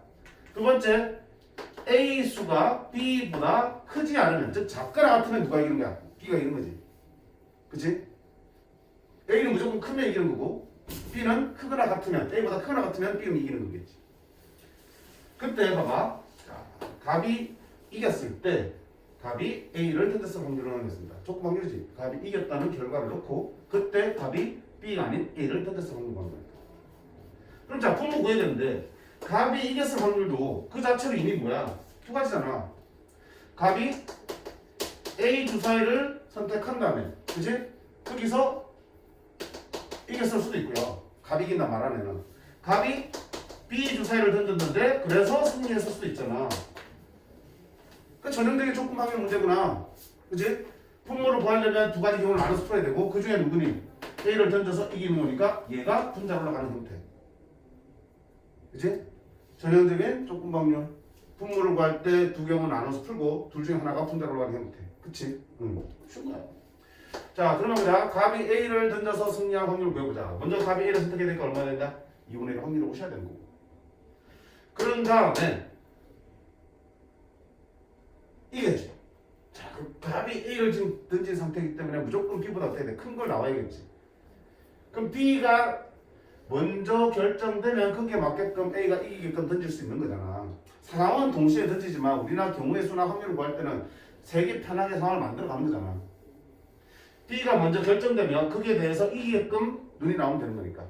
두 번째, A 수가 B보다 크지 않으면, 즉 작거나 같으면 누가 이기는 거야? B가 이기는 거지. 그치? A는 무조건 크면 이기는 거고 B는 크거나 같으면, A보다 크거나 같으면 B는 이기는 거겠지. 그때 봐봐. 자, 값이 이겼을 때 값이 A를 텐데스 확률을 하겠습니다. 조건 확률이지. 값이 이겼다는 결과를 놓고 그때 값이 B가 아닌 A를 텐데스 확률을 하는 거니까. 그럼 자, 분모 구해야 되는데 값이 이겼을 확률도 그 자체로 이미 뭐야? 두 가지잖아. 값이 A 주사위를 선택한 다음에, 그치? 거기서 이겼을 수도 있고요. 값이 이긴다 말 안 해는. 값이 B 주사위를 던졌는데 그래서 승리했을 수도 있잖아. 그 전형적인 조건 확률 문제구나. 그치? 분모를 구하려면 두 가지 경우를 나눠서 풀어야 되고 그 중에 누구니? A를 던져서 이기는 거니까 얘가 분자 올라가는 형태. 그치? 전형적인 조건 확률. 분모를 구할 때 두 경우 나눠서 풀고 둘 중에 하나가 분자 올라가는 형태. 그치? 쉬운 거야. 자, 그러면 보자. 값이 A를 던져서 승리할 확률을 구해보자. 먼저 값이 A를 선택해야 되니까 얼마나 된다? 2분의 1 확률을 보셔야 되는 거고. 그런 다음에 이겨야지. 자, 그 값이 A를 지금 던진 상태이기 때문에 무조건 B보다 어떻게 돼? 큰 걸 나와야겠지. 그럼 B가 먼저 결정되면 거기에 맞게끔 A가 이기게끔 던질 수 있는 거잖아. 상황은 동시에 던지지만 우리나 경우의 수나 확률을 구할 때는 세개 편하게 상황을 만들어 가는 거잖아. B가 먼저 결정되면 거기에 대해서 이기게끔 눈이 나오면 되는 거니까.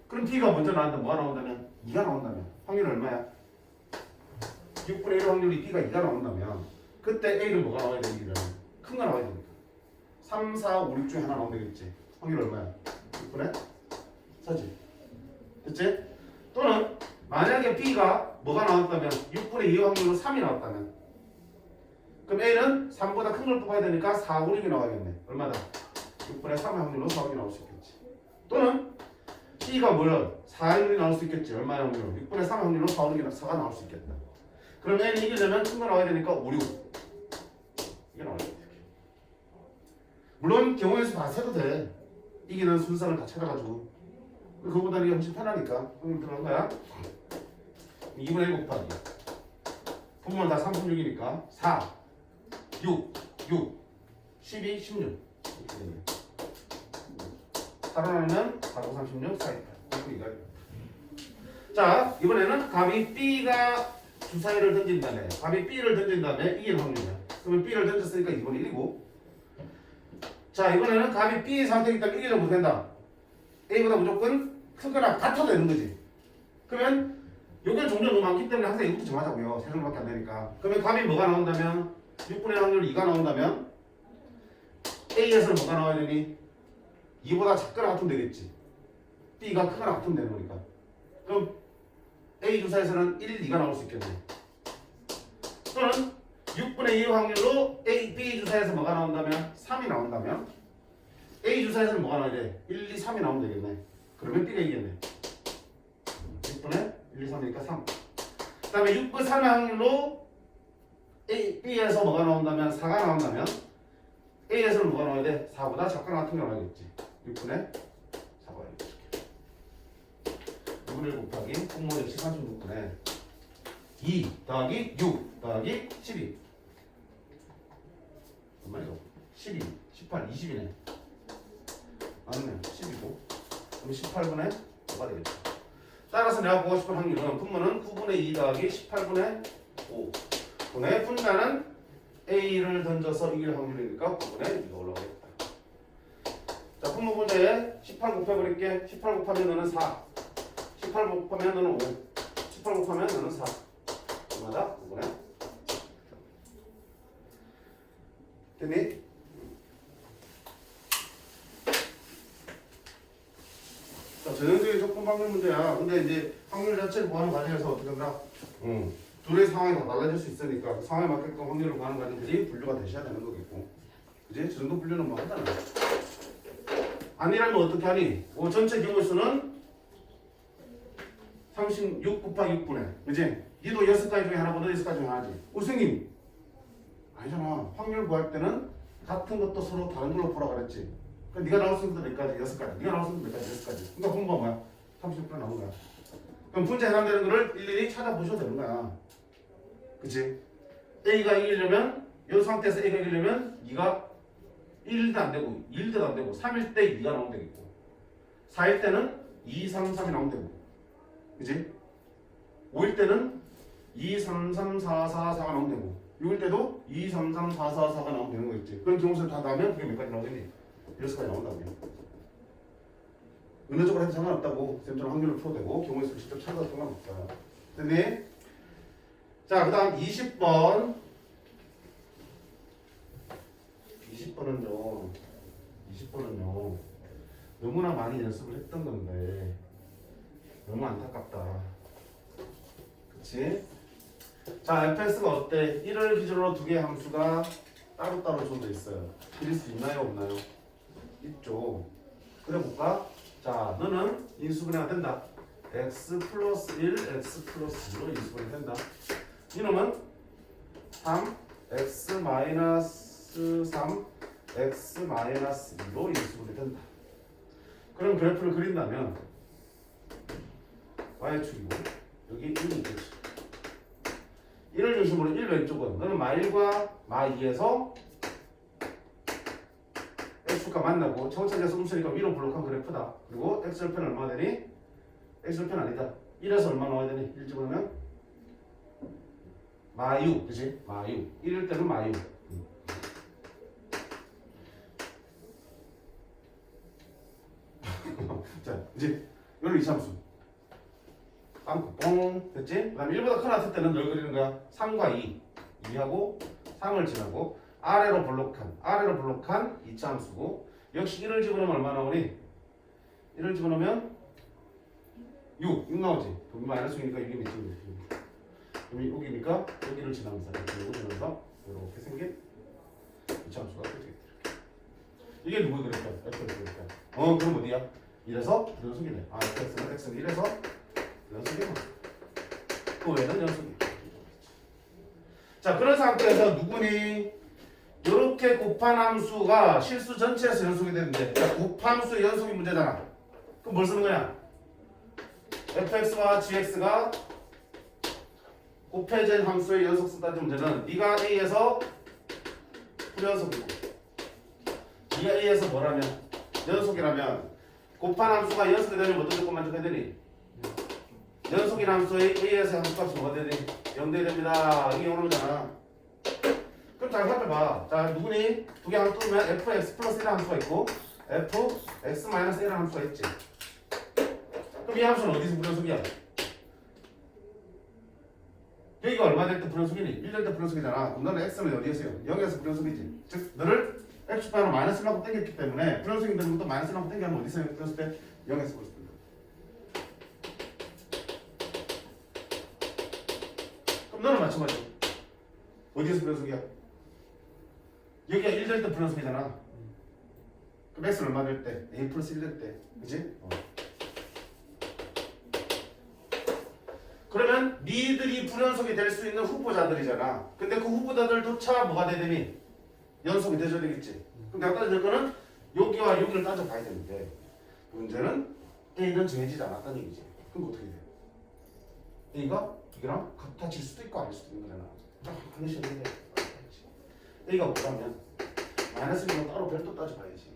그럼 B가 먼저 나온다. 뭐가 나온다면? 2가 나온다면 확률이 얼마야? 6분의 1 확률이 B가 2가 나온다면 그때 A는 뭐가 나와야 되기는 큰 거 나와야 되니까 3, 4, 5, 6 중에 하나 나오면 되겠지. 확률 얼마야? 6분의 4지. 됐지? 또는 만약에 B가 뭐가 나왔다면 6분의 2 확률로 3이 나왔다면 그럼 A는 3보다 큰 걸 뽑아야 되니까 4, 5, 6이 나와야겠네. 얼마다? 6분의 3의 확률로 4, 5이 나올 수 있겠지. 또는 B가 뭐야? 4의 확률이 나올 수 있겠지. 얼마의 확률로? 6분의 3의 확률로 4가 나올 수 있겠다. 그럼 N이 이기려면 큰 거 나와야 되니까 5, 6. 이게 나와야 돼. 물론 경우의 수 다 세도 돼. 이기는 순서를 다 찾아가지고. 그거보다 이게 훨씬 편하니까. 들어간 거야. 2분의 1 곱하기. 분모는 다 3, 6이니까 4, 6, 12, 16. 이렇게 되네. 4로 나누면 4, 9, 36, 4, 2, 8. 자, 이번에는 값이 B가 주사위를 던진 다음에 값이 B를 던진 다음에 이길 확률이야. 그러면 B를 던졌으니까 2분의 1이고. 자, 이번에는 값이 B의 상태이기 때문에 이기려 못한다. A보다 무조건 크거나 같아도 되는 거지. 그러면 여기는 종류가 너무 많기 때문에 항상 이것도 정하자고요. 세 종류밖에 안 되니까. 그러면 값이 뭐가 나온다면 6분의 확률 2가 나온다면 A에서는 뭐가 나와야 되니? 2보다 작거나 같으면 되겠지. B가 크거나 같으면 되는 거니까. 그럼 A 주사에서는 1, 2가 나올 수 있겠네. 또는 6분의 2의 확률로 B 주사에서 뭐가 나온다면 3이 나온다면 A 주사에서는 뭐가 나와야 돼? 1, 2, 3이 나오면 되겠네. 그러면 B가 이겼네. 6분의 1, 2, 3이니까 3. 그 다음에 6분 3의 확률로 B에서 뭐가 나온다면 4가 나온다면 A에서는 뭐가 나와야 돼? 4보다 작거나 같은 게 나와야겠지. 6분의 4가 이렇게. 6분의 1 곱하기 분모 역시 36분의 2 더하기 6 더하기 12. 얼마죠? 12, 18, 20이네. 맞네. 10이고. 그럼 18분의 5가 되겠죠. 따라서 내가 보고 싶은 확률은 분모는 9분의 2 더하기 18분의 5 분의 분자는 A를 던져서 이길 확률이니까 9분의 2가 올라가겠다. 자, 분모 분자에 18 곱해버릴게. 18 곱하면 너는 4. 18 곱하면 너는 5. 18 곱하면 너는 4. 얼마다? 9분의. 됐니? 자, 전형적인 조건 확률 문제야. 근데 이제 확률 자체를 구하는 과정에서 어떻게 한다? 둘의 상황이 다 달라질 수 있으니까 그 상황에 맞게끔 확률을 구하는 과정들이 분류가 되셔야 되는 거겠고. 그지? 저 정도 분류는 뭐 하잖아. 아니라면 어떻게 하니? 전체 경우 수는 36 곱하기 6분의. 그지? 니도 6가지 중에 하나고 너 6가지 중에 하나지. 선생님 아니잖아. 확률 구할 때는 같은 것도 서로 다른 걸로 보라 그랬지. 그러니까 네가 나올 수 있는 것도 몇 가지? 6가지. 네가 나올 수 있는 몇 가지? 6가지. 그러니까 분모가 뭐야? 36분의 나온 거야. 그럼 분자에 해당되는 거를 일일이 찾아보셔도 되는 거야. 그치? A가 이기려면 이 상태에서 A가 이기려면 2가 1도 안 되고 1도 안 되고 3일 때 2가 나오면 되겠고 4일 때는 2, 3, 3이 나오면 되고 그치? 5일 때는 2, 3, 3, 4, 4, 4가 나오면 되고 6일 때도 2, 3, 3, 4, 4, 4가 나오면 되는 거겠지. 그런 경우수를 다 나오면 그게 몇 가지 나오겠니? 6가지 나온다고요. 어느 쪽으로 해도 상관없다고. 쌤처럼 확률을 풀어도 되고 경우의 수를 직접 찾아도 상관없다. 됐니? 자, 그 다음 20번. 20번은요 너무나 많이 연습을 했던 건데 너무 안타깝다. 그치? 자, fx가 어때? 1을 기준으로 두 개의 함수가 따로따로 줘져 있어요. 그릴 수 있나요? 없나요? 있죠. 그래 볼까? 자, 너는 인수분해가 된다. x 플러스 1, x 플러스 0로 인수분해 된다. 이놈은 3, x 마이너스 3, x 마이너스 2로 인수분해 된다. 그럼 그래프를 그린다면 y축이고 여기 1이 있겠지. 1을 중심으로 1 왼쪽은 너는 마1과 마2에서 x가 만나고 정착에서 움츠니까 위로 블록한 그래프다. 그리고 x절편 얼마 되니? x절편 아니다. 1에서 얼마 나와야 되니? 1 집어넣으면 마6, 그치? 마6. 1일 때는 마6. 자, 이제 이걸 이참수. 빵꾸 뽕 됐지? 그 다음에 1보다 커놨을 때는 널 그리는 거야. 3과 2. 2하고 3을 지나고 아래로 블록한 이차함수고 역시 1을 집어넣으면 얼마 나오니? 1을 집어넣으면 6 나오지. 그럼 마이너스 6이니까 6이 몇 점? 그럼 6이니까 여기를 지나면서 이렇게 지나면서 이렇게 생긴 이차함수가 되겠다. 이게 누구의 그래프야? F의 그래프야. 그럼 어디야? 이래서 연속이네. 아 fx는 x는 이래서 연속이고 또 얘는 연속이. 자 그런 상태에서 누구니? 이렇게 곱한 함수가 실수 전체에서 연속이 되는데 자, 곱함수의 연속이 문제잖아. 그럼 뭘 쓰는 거냐? fx와 gx가 곱해진 함수의 연속 쓴다는 문제는 네가 a에서 불연속이고 네가 a에서 뭐라면 연속이라면 곱한 함수가 연속이 되면 어떤 조건 만족해야 되니? 연속인 함수의 a에서 함수값이 뭐가 되니? 0대 됩니다. 이게 0이잖아. 그럼 잘 살펴봐. 자 누구니? 두 개 함수 면 fx 플러스 1이라는 함수가 있고 fx 마이너스 1이라는 함수가 있지. 그럼 이 함수는 어디서 불연속이야? 여기가 얼마 될 때 불연속이니? 1 될 때 불연속이잖아. 그럼 너는 x는 어디에서요? 0에서 불연속이지. 즉 너를 x축방으로 마이너스 1만큼 땡겼기 때문에 불연속이 되는 것도 마이너스 1만큼 땡기면 어디서 불연속 때? 0에서 불연속 된다. 그럼 너는 마찬가지야. 어디에서 불연속이야? 여기가 1 될 때 불연속이잖아. 그럼 x는 얼마 될 때? a 플러스 1 될 때. 그치? 그러면 니들이 불연속이 될 수 있는 후보자들이잖아. 근데 그 후보자들조차 뭐가 되더니 연속이 되줘야 되겠지. 그럼 내가 따질 거는 여기와 여기를 따져봐야 되는데 문제는 A는 정해지지 않았다는 얘기지. 그럼 어떻게 돼? A가 이거랑 같아질 수도 있고 아닐 수도 있는 거잖아. 딱 컨디션이 돼. A가 뭐라면 마이너스 1은 따로 별도 따져봐야지.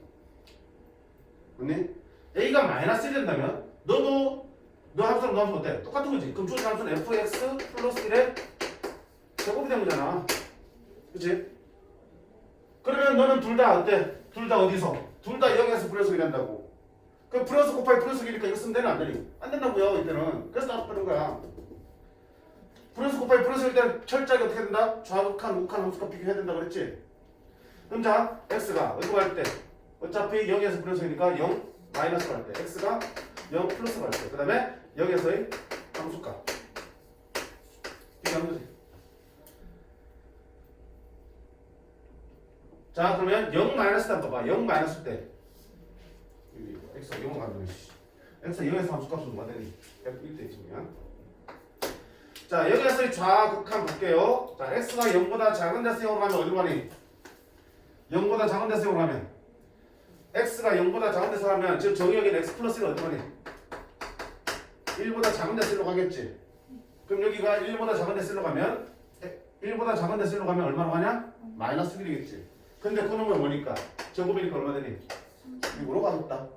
맞니? A가 마이너스 1 된다면 너도 너 함수랑 너 함수 어때? 똑같은 거지. 그럼 주어진 함수는 fx 플러스 1의 제곱이 된 거잖아. 그치? 그러면 너는 둘 다 어때? 둘 다 어디서? 둘 다 0에서 불연속이 된다고. 그럼 불연속 곱하기 불연속이니까 이거 쓰면 되나 안 되니? 안 된다고요 이때는. 그래서 따로 빼는 거야. 불연속 곱하기 불연속일 때는 철저하게 어떻게 된다? 좌극한 우극한 함수가 비교해야 된다고 그랬지? 그럼 자 x가 어디로 갈 때? 어차피 0에서 불연속이니까 0 마이너스로 갈 때 x가 0 플러스로 갈 때. 그 다음에 0에서의 함수값 비교하는 거지. 자 그러면 0 마이너스 때 봐봐. 0 마이너스 때 x가 0을 가면 x가 0에서 함수값은 뭐가 되니? 1대 있으면 자 여기에서의 좌극한 볼게요. 자 x가 0보다 작은 데서 0으로 가면 어디로 가니? 0보다 작은 데서 0으로 가면 x가 0보다 작은 데서 가면 지금 정의역인 x 플러스 1은 어디로 가니? 1보다 작은 데서 1로 가겠지. 그럼 여기가 1보다 작은 데서 1로 가면 1보다 작은 데서 1로 가면 얼마로 가냐? 마이너스 1이겠지. 근데 그 놈은 뭐니까? 제곱이니까 얼마 되니? 6으로 가겠다.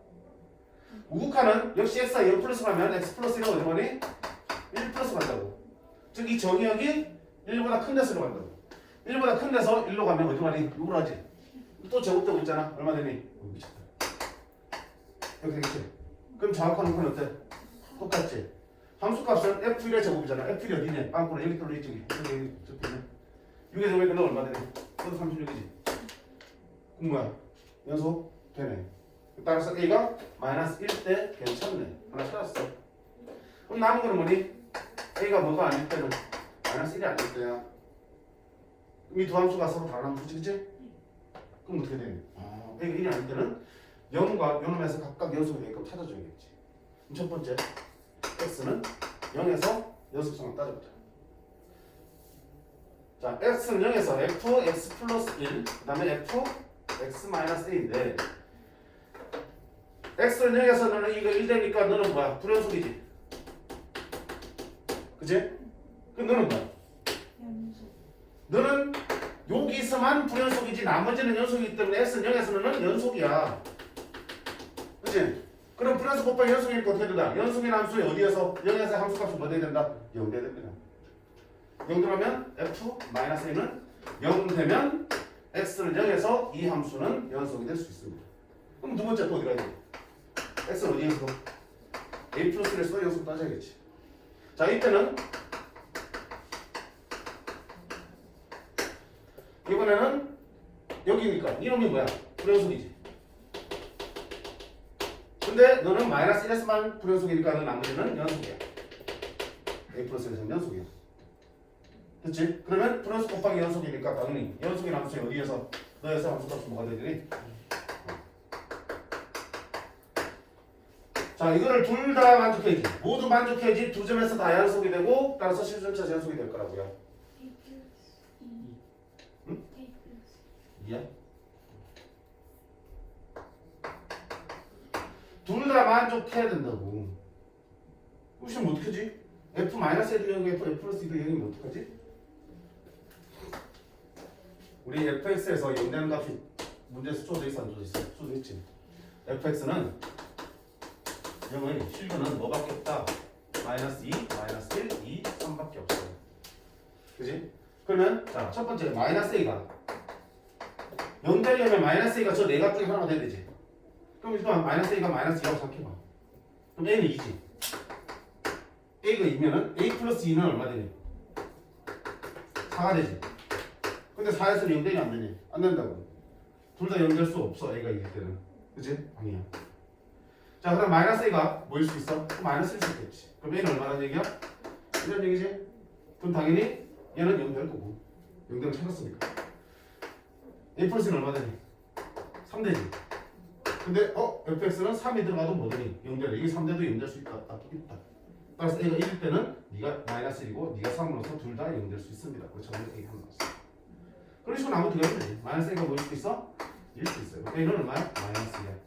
우극한은 역시 x가 0 플러스 가면 x 플러스 1은 어디로 가니? 1 플러스 간다고. 즉 이 정의역이 1보다 큰 데서 1로 간다고. 1보다 큰 데서 1로 가면 어디로 가니? 6으로 하지. 또 제곱되고 있잖아. 얼마 되니? 미쳤다. 이렇게 되겠지. 그럼 정확한 우극은 어때? 똑같지. 함수값은 f1의 제곱이잖아. f1이 어디냐? 빵꾸로 여기 떨어져 있지. 여기 적혀있네. 6의 제곱이니까 너 얼마 되니? 너도 36이지. 그럼 뭐야? 연속 되네. 따라서 a가 마이너스 1대 괜찮네. 하나 찾았어. 그럼 남은 거는 뭐니? a가 뭐가 아닐 때는 마이너스 1이 아닐 때야. 그럼 이 두 함수가 서로 다른 함수지, 그치? 그럼 어떻게 되니? a가 1이 아닐 때는 0과 요놈에서 각각 연속이 되게끔 찾아줘야겠지. 그럼 첫 번째 x는 0에서 연속성을 따져보자. 자, x는 0에서 fx 플러스 1, 그 다음에 fx 마이너스 1인데 x는 0에서 너는 이거 1 되니까 너는 뭐야? 불연속이지. 그치? 그럼 너는 뭐야? 너는 여기서만 불연속이지 나머지는 연속이기 때문에 x는 0에서 너는 연속이야. 그치? 그럼 플러스 곱하기 연속이니까 어떻게 된다? 연속인 함수에 어디에서 0에서 함수값이 뭐 돼야 된다? 0 돼야 됩니다. 0 들어가면 f-a는 0 되면 x는 0에서 이 함수는 연속이 될 수 있습니다. 그럼 두 번째 또 어디 가야 돼? x는 어디에서? a 플러스 1에서 연속 따져야겠지. 자 이때는 이번에는 여기니까 이놈이 뭐야? 불연속이지. 근데 너는 마이너스 1에서만 불연속이니까 너 나머지는 연속이야. a 플러스 1에서는 연속이야. 그치? 그러면 불연속 곱하기 연속이니까 당연히 연속인 함수에 어디에서 너에서 함수값이 뭐가 되더니 자, 이거를 둘 다 만족해야지. 모두 만족해야지 두 점에서 다 연속이 되고 따라서 실전차 연속이 될 거라고요. A 플러스 2. 응? A 플러스 이해? 둘 다 만족해야 된다고. 그럼 어떡하지? F-1도 0이고 F 플러스 2도 0이면 어떡하지? 우리 fx에서 0 되는 값이 문제에서 쪼져 있어 안 쪼져 있어? 쪼져 있지. fx는 0의 실근은 뭐밖에 없다? 마이너스 2, 마이너스 1, 2, 3밖에 없어요. 그지? 그러면 자, 첫 번째 마이너스 a가 0 되려면 마이너스 a가 저 네 값 중에 하나가 돼야 되지. 그럼 일단 마이너스 a가 마이너스 2라고 생각해봐. 그럼 a는 2지. a가 2면은 a 플러스 2는 얼마 되니? 4가 되지. 근데 4에서는 0 되니 안 되니? 안 된다고. 둘 다 0 될 수 없어. a가 2일 때는. 그치? 아니야. 자, 그다음 마이너스 a가 뭐일 수 있어? 마이너스일 수 있겠지. 그럼 a는 얼마라는 얘기야? 이런 얘기지? 그럼 당연히 얘는 0 될 거고. 0 되면 찾았으니까. a 플러스는 얼마 되니? 3 되지. 근데 fx는 3이 들어가도 뭐 되니? 0 되네. 이게 3대도 0 될 수 있다. 있다. 따라서 a가 1일 때는 네가 마이너스 1이고 네가 3으로서 둘 다 0 될 수 있습니다. 그렇죠? 이렇게 얘기하는 거였어. 그런 식으로 나오면 어떻게 하면 되지? 마이너스 a가 뭐일 수 있어? 1일 수 있어요. a는 얼마야? 마이너스 2야.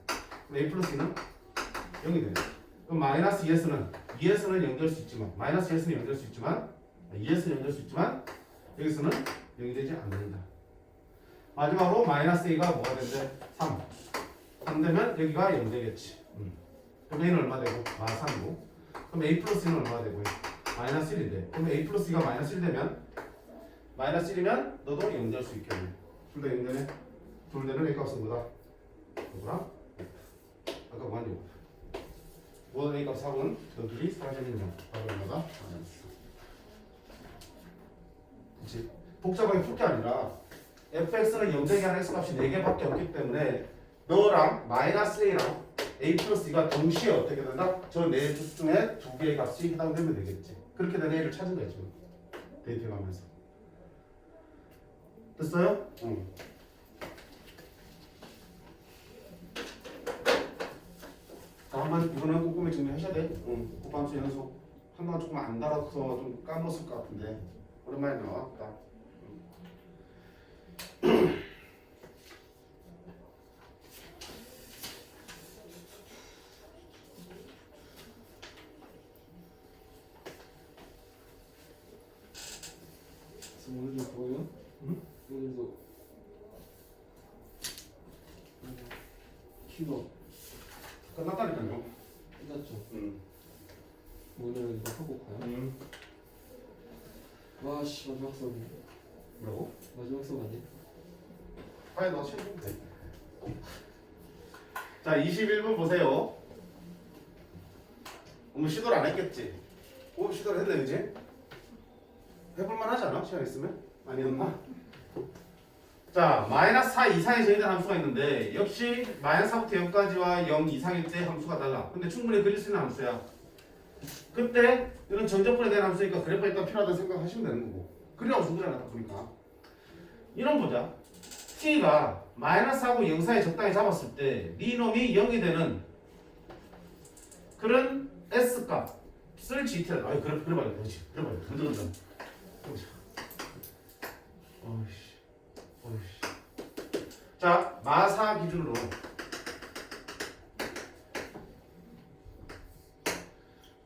그럼 a 플러스 2는 0이 되네. 그럼 마이너스 2s는 2s는 0 될 수 있지만 마이너스 2s는 0 될 수 있지만 2s는 0 될 수 있지만 여기서는 0이 되지 않는다. 마지막으로 마이너스 a가 뭐가 된대? 3. 3 되면 여기가 0 되겠지. 그럼 a는 얼마 되고? 마이너스 3이고. 그럼 a 플러스 1은 얼마 되고? 마이너스 1인데. 그럼 a 플러스 2가 마이너스 1 되면 마이너스 1이면 너도 0 될 수 있겠네. 둘 다 0 되네. 둘 되는 a 값은 뭐다? 누구랑? 아까 뭐 한지 모든 a 값 4은 너들이 사라지는 0. 바로 얼마다? 마이너스. 그치? 복잡하게 풀 게 아니라 fx는 0 되게 하는 x 값이 4개밖에 없기 때문에 너랑 마이너스 a랑 a 플러스 2가 동시에 어떻게 된다? 저 네 줄 중에 두 개의 값이 해당되면 되겠지. 그렇게 된 a를 찾은 거야 지금. 데이트해가면서. 됐어요? 응. 자, 한번 이거는 꼼꼼히 정리하셔야 돼. 응. 고함수 연속. 한동안 조금 안 달아서 좀 까먹었을 것 같은데 오랜만에 나왔다. 오늘도 그거요? 응? 오늘도 키가 끝났다니까요. 끝났죠? 응. 오늘은 이거 하고 가요? 응. 와씨 마지막 수업이네. 뭐라고? 마지막 수업 아니야? 빨리 너 챙기면 돼. 자, 21분 보세요. 오늘 시도를 안 했겠지? 시도를 했네, 그지? 해볼만 하지 않아? 시간 있으면? 아니었나? 자, 마이너스 4 이상의 정의된 함수가 있는데 역시 마이너스 4부터 0까지와 0 이상일 때 함수가 달라. 근데 충분히 그릴 수 있는 함수야. 그때 이런 전적분에 대한 함수니까 그래프가 일단 필요하다고 생각하시면 되는 거고. 그리라고 준 거잖아, 딱 보니까. 이런 보자. t가 마이너스 하고 0 사이 적당히 잡았을 때 네 놈이 0이 되는 그런 s값을 gt라. 아이 그래 봐요. 그렇지. 그래 봐요. 던져. 어이씨. 자, 마사 기준으로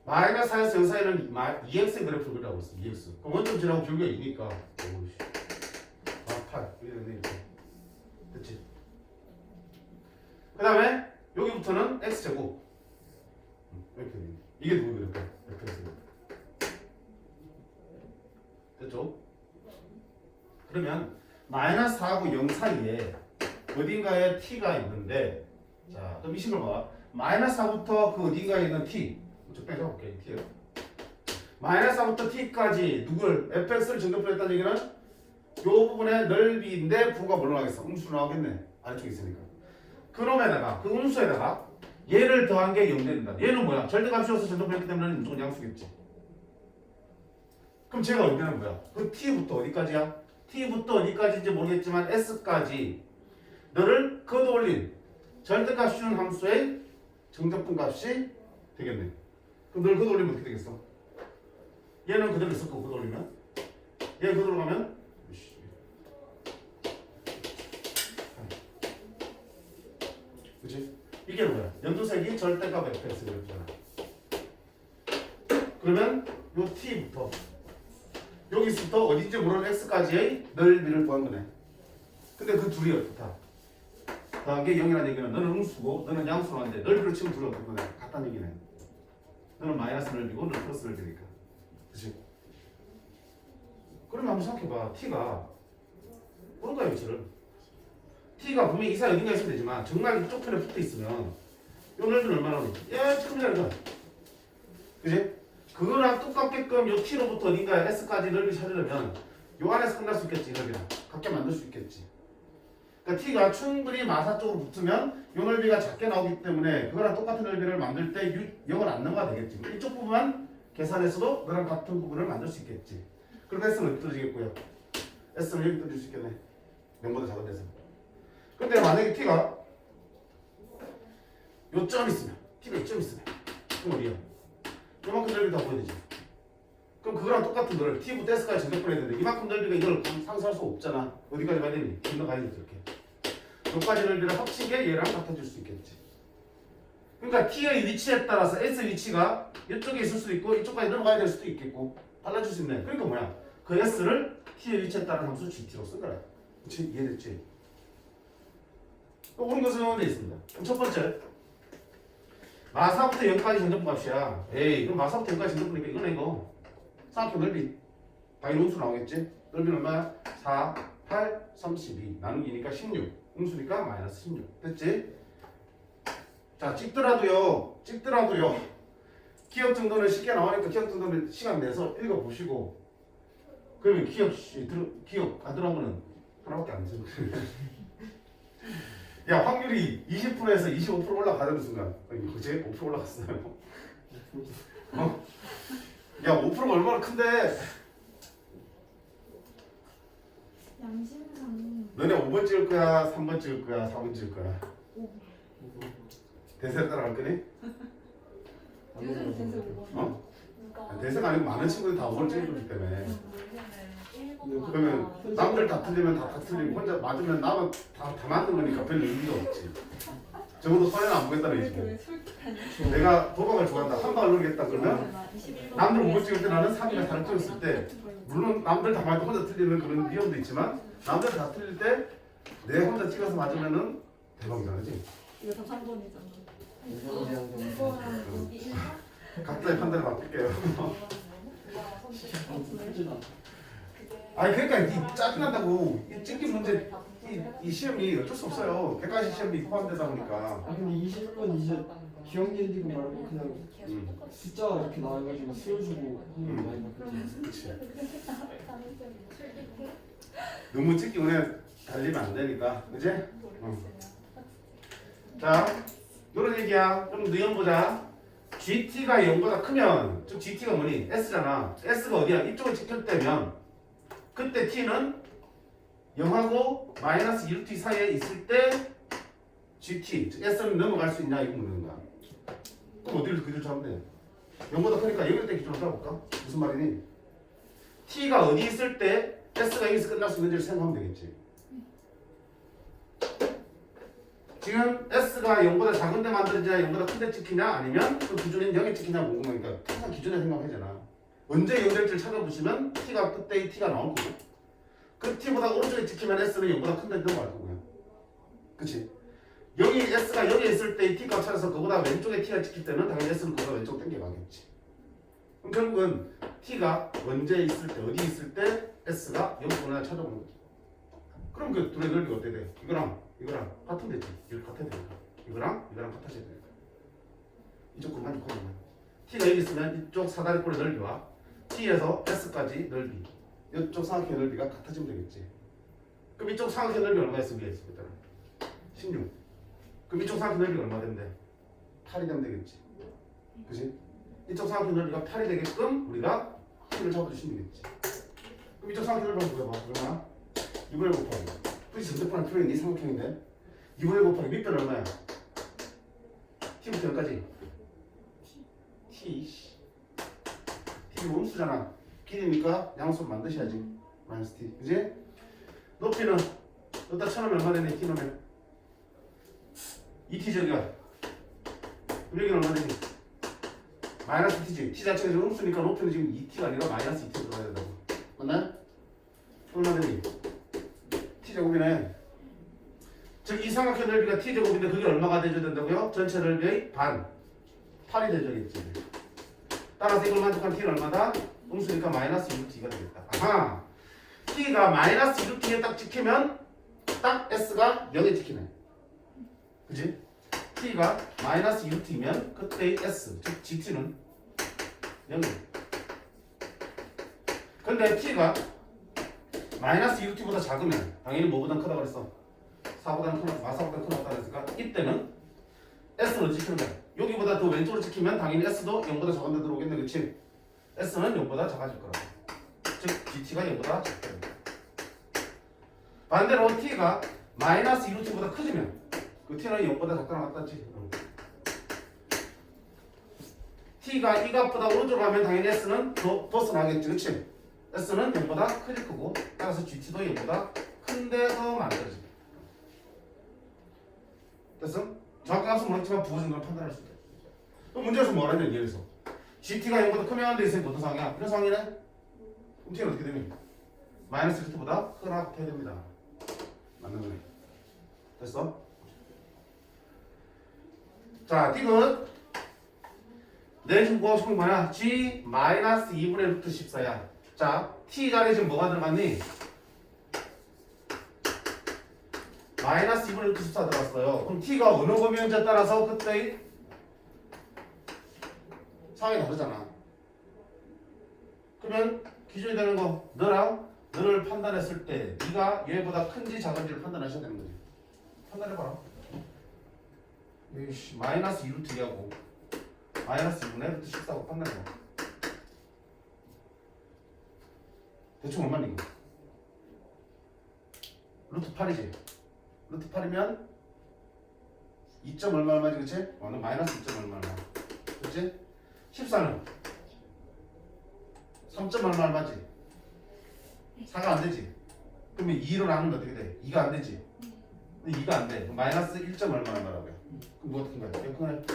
마이너스 4에서 0 사이는 2x의 그래프를 그리라고 했어. 2x. 그럼 원점 지나고 결국에 2니까. 오이씨. 8. 이렇게 되네, 이렇게. 됐지? 그 다음에 여기부터는 x제곱. 이렇게 되네. 이게 누구 그래프? fx. 됐죠? 그러면 마이너스 4하고 0 사이에 어딘가에 t가 있는데, 자, 그럼 이 식을 봐. 마이너스 4부터 그 어딘가에 있는 t, 적당히 잡아볼게. t요. 마이너스 4부터 t까지 누굴 fx를 정답했다는 얘기는 이 부분의 넓이인데 부가 뭘로 나오겠어? 음수로 나오겠네. 아래쪽에 있으니까. 그놈에다가 그 음수에다가 얘를 더한 게 0 된다. 얘는 뭐야? 절대값이어서 정답했기 때문에 무조건 양수겠지. 그럼 제가 어디는 뭐야? 그 t부터 어디까지야? t부터 어디까지인지 모르겠지만 s까지 너를 걷어올린 절대값 쉬운 함수의 정적분 값이 되겠네. 그럼 늘 그대로 올리면 어떻게 되겠어? 얘는 그대로 있었고 그대로 올리면 얘 그대로 가면 그치? 이게 뭐야? 연두색이 절대값 fx 이렇잖아. 그러면 요 t부터 여기서부터 어딘지 모르는 x까지의 넓이를 구한 거네. 근데 그 둘이 어떻다? 더하기 0이라는 얘기는 너는 음수고 너는 양수로 하는데 넓이로 치면 둘이 어떤 거네? 같다는 얘기네. 너는 마이너스 넓이고 너는 플러스 넓이니까. 그치? 그러면 한번 생각해봐. t가 그런 거야 위치를. t가 분명히 이 사이 어딘가 있으면 되지만 정말 이쪽 편에 붙어 있으면 요 넓이는 얼마나 오니? 야 지금이라니까. 그치? 그거랑 똑같게끔 요 t로부터 어딘가에 s까지 넓이 찾으려면 요 안에서 끝날 수 있겠지. 넓이랑 같게 만들 수 있겠지. 그러니까 t가 충분히 마사 쪽으로 붙으면 요 넓이가 작게 나오기 때문에 그거랑 똑같은 넓이를 만들 때 0을 안 넣어가 되겠지. 이쪽 부분만 계산해서도 너랑 같은 부분을 만들 수 있겠지. 그럼 s는 어디 떨어지겠고요? s는 여기 떨어질 수 있겠네. 0보다 작은 데서. 근데 만약에 t가 요점 있으면 t가 요점 있으면 그럼 어디야? 이만큼 넓이 다 보여야 되지. 그럼 그거랑 똑같은 거를 t부터 s까지 전적분해야 되는데 이만큼 넓이가 이걸 상쇄할 수 없잖아. 어디까지 가야 되니? 건너가야지 이렇게. 여기까지 넓이를 합치게 얘랑 같아질 수 있겠지. 그러니까 t의 위치에 따라서 s 위치가 이쪽에 있을 수도 있고 이쪽까지 넘어가야 될 수도 있겠고 달라질 수 있네. 그러니까 뭐야? 그 s를 t의 위치에 따른 함수 gt로 쓴 거야. 그치? 이해됐지? 또 옳은 것은 돼 있습니다. 그럼 첫 번째 마사부터 0까지 전적분 값이야. 에이 그럼 마사부터 0까지 전적분이니까 이거네 이거. 삼각형 넓이 당연히 음수 나오겠지? 넓이는 얼마야? 4, 8, 32 나누기니까 16 음수니까 마이너스 16 됐지? 자 찍더라도요 기억 정도는 쉽게 나오니까 기억 정도는 시간 내서 읽어보시고 그러면 기억 안 들어오면은 하나밖에 안 되죠. 야 확률이 20%에서 25% 올라가는 순간 그치? 5% 올라갔어요. 어? 야 5%가 얼마나 큰데 양심상 너네 5번 찍을 거야 3번 찍을 거야 4번 찍을 거야 대세 따라갈 거니? 요즘 대세 5번. 어? 대세가 아니고 많은 친구들이 다 5번 찍을 거기 때문에 그러면 남들 다 틀리면 다 틀리고 혼자 맞으면 남은 다 맞는 거니까 별 의미가 없지. 적어도 손해는 안 보겠다는 얘기지. 내가 도박을 좋아한다. 한 방을 누르겠다 그러면 남들 5번 찍을 때 나는 3이나 4를 찍었을 때 물론 남들 다 맞고 혼자 틀리는 그런 위험도 있지만 남들 다 틀릴 때 내 혼자 찍어서 맞으면은 대박이다 그지? 이거 다 3번이잖아. 이거랑 여기 1번? 각자의 판단을 맡길게요. 풀지도 않아. 아니 그러니까 이 짜증난다고 이 찍기 문제 이 시험이 어쩔 수 없어요. 객관식 시험이 포함되다 보니까. 아 근데 20번 이제 기억 얘기고 말고 그냥 숫자 이렇게 나와가지고 쓰여주고 하는 거 많이 바뀌지. 그치. 너무 찍기 운에 달리면 안 되니까, 그지? 자, 이런 얘기야. 좀 느낌 보자. GT가 0보다 크면, 즉 GT가 뭐니? S잖아. S가 어디야? 이쪽에 찍힐 때면, 그때 T는 0하고 마이너스 1T 사이에 있을 때 GT, 즉 S는 넘어갈 수 있냐? 이거 묻는 거야. 그럼 어디를 기준으로 잡으면 돼? 0보다 크니까 0일 때 기준으로 잡아볼까? 무슨 말이니? T가 어디 있을 때 S가 여기서 끝날 수 있는지를 생각하면 되겠지. 지금 S가 0보다 작은데 만들어지냐 0보다 큰데 찍히냐 아니면 그 기준인 0에 찍히냐 궁금하니까 항상 기준에 생각하잖아. 언제 0 될지를 찾아보시면 T가 그때의 T가 나올 거고 그 T보다 오른쪽에 찍히면 S는 0보다 큰데 넘어갈 거고요. 그치? 여기 S가 여기에 있을 때의 T 값 찾아서 그보다 왼쪽에 T가 찍힐 때는 당연히 S는 그보다 왼쪽 당겨가겠지. 그럼 결국은 T가 언제 있을 때 어디 있을 때 S가 0보다 찾아보는 거지. 그럼 그 둘의 넓이가 어떻게 돼? 이거랑 같으면 되지. 이거 같아야 되니까. 이거랑 같아져야 되니까. 이쪽 공간이 코너면 T가 여기 있으면 이쪽 사다리꼴의 넓이와 T에서 S까지 넓이 이쪽 삼각형의 넓이가 같아지면 되겠지. 그럼 이쪽 삼각형 넓이 얼마 있으면 위에 있습니다. 16. 그럼 이쪽 삼각형 넓이가 얼마 된대? 8이 되면 되겠지. 그치? 이쪽 삼각형 넓이가 8이 되게끔 우리가 T를 잡아주시면 되겠지. 그럼 이쪽 삼각형 넓이가 뭐야? 얼마? 2분의 1 곱하기 굳이 전적분할 필요 있는 이 삼각형인데 2분의 1 곱하기 밑변 얼마야? T부터 여기까지 t. t 음수잖아. 길이니까 양수 만드셔야지. 마이너스 t. 그지? 높이는 여기다 쳐놓으면 얼마 되니? t 놓으면 2t 저기가. 여기는 얼마 되니? 마이너스 t지. t 자체가 지금 음수니까 높이는 지금 2t가 아니라 마이너스 2t로 들어가야 된다고. 맞나? 얼마 되니? t 제곱이네. 즉 이 삼각형 넓이가 t 제곱인데 그게 얼마가 돼줘야 된다고요? 전체 넓이의 반. 8이 돼줘야겠지. 따라서 이걸 만족한 t는 얼마다? 음수니까 마이너스 2t가 되겠다. 아하. t가 마이너스 2t에 딱 찍히면 딱 s가 0에 찍히네. 그지? t가 마이너스 2t면 그때의 s, 즉 gt는 0이야. 근데 t가 마이너스 2t보다 작으면 당연히 뭐보다 크다고 그랬어? 4보다 크다, 마사보다 크다고 그랬으니까 이때는 s는 찍히는 거야. 여기보다 더 왼쪽으로 찍히면 당연히 s도 0보다 작은 데 들어오겠네. 그치? s는 0보다 작아질 거라고. 즉 gt가 0보다 작다. 반대로 t가 마이너스 2t보다 커지면 그 t는 0보다 작거나 같다지. t가 이 값보다 오른쪽으로 가면 당연히 s는 더 벗어나겠지. 그치? s는 0보다 크질 거고 따라서 gt도 0보다 큰데서 만들어지. 됐어? 정확한 값은 모르지만 부어진 걸 판단할 수 있다. 그럼 문제에서 뭐라 했냐? 예를 들어서 gt가 0보다 크면 하는 데 있으니까 어떤 상황이야? 이런 상황이네? 그럼 t는 어떻게 되니? 마이너스 1t보다 크나 해야 됩니다. 맞는 거네. 됐어? 자, t는 내 지금 구하고 싶은 게 뭐냐? g 마이너스 2분의 루트 14야. 자, t 자리에 지금 뭐가 들어갔니? 마이너스 2분의 루트 14 들어갔어요. 그럼 t가 어느 범위인지에 따라서 그때의 상황이 다르잖아. 그러면 기준이 되는 거 너를 판단했을 때 네가 얘보다 큰지 작은지를 판단하셔야 되는 거지. 판단해봐라. 에이씨, 마이너스 2루트 2하고 마이너스 2분의 루트 14하고 판단해봐. 대충 얼마니 이거? 루트 8이지. 루트 8이면 2점 얼마지 그치? 너 마이너스 2점 얼마 그치? 14는 3점 얼마지? 4가 안 되지. 그러면 2로 나누면 어떻게 돼? 2가 안 되지. 근데 2가 안 돼. 그럼 마이너스 1점 얼마라고요? 그럼 뭐가 큰 거야? 크네.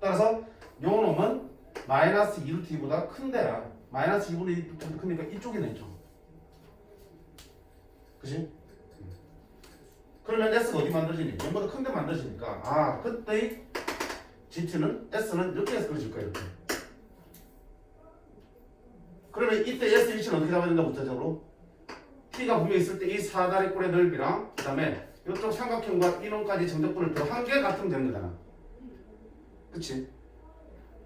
따라서 요 놈은 마이너스 2루트보다 큰데야. 마이너스 2분의 2보다 크니까 이쪽이네 이쪽. 그치? 그러면 S가 어디 만들어지니? 0보다 큰데 만들어지니까 아 그때의 GT는 S는 이렇게 해서 그려줄 거야 이렇게. 그러면 이때 S 위치는 어떻게 잡아야 된다 구체적으로? T가 분명히 있을 때 이 사다리꼴의 넓이랑 그 다음에 이쪽 삼각형과 이놈까지 정적분을 더한 개 같으면 되는 거잖아. 그치?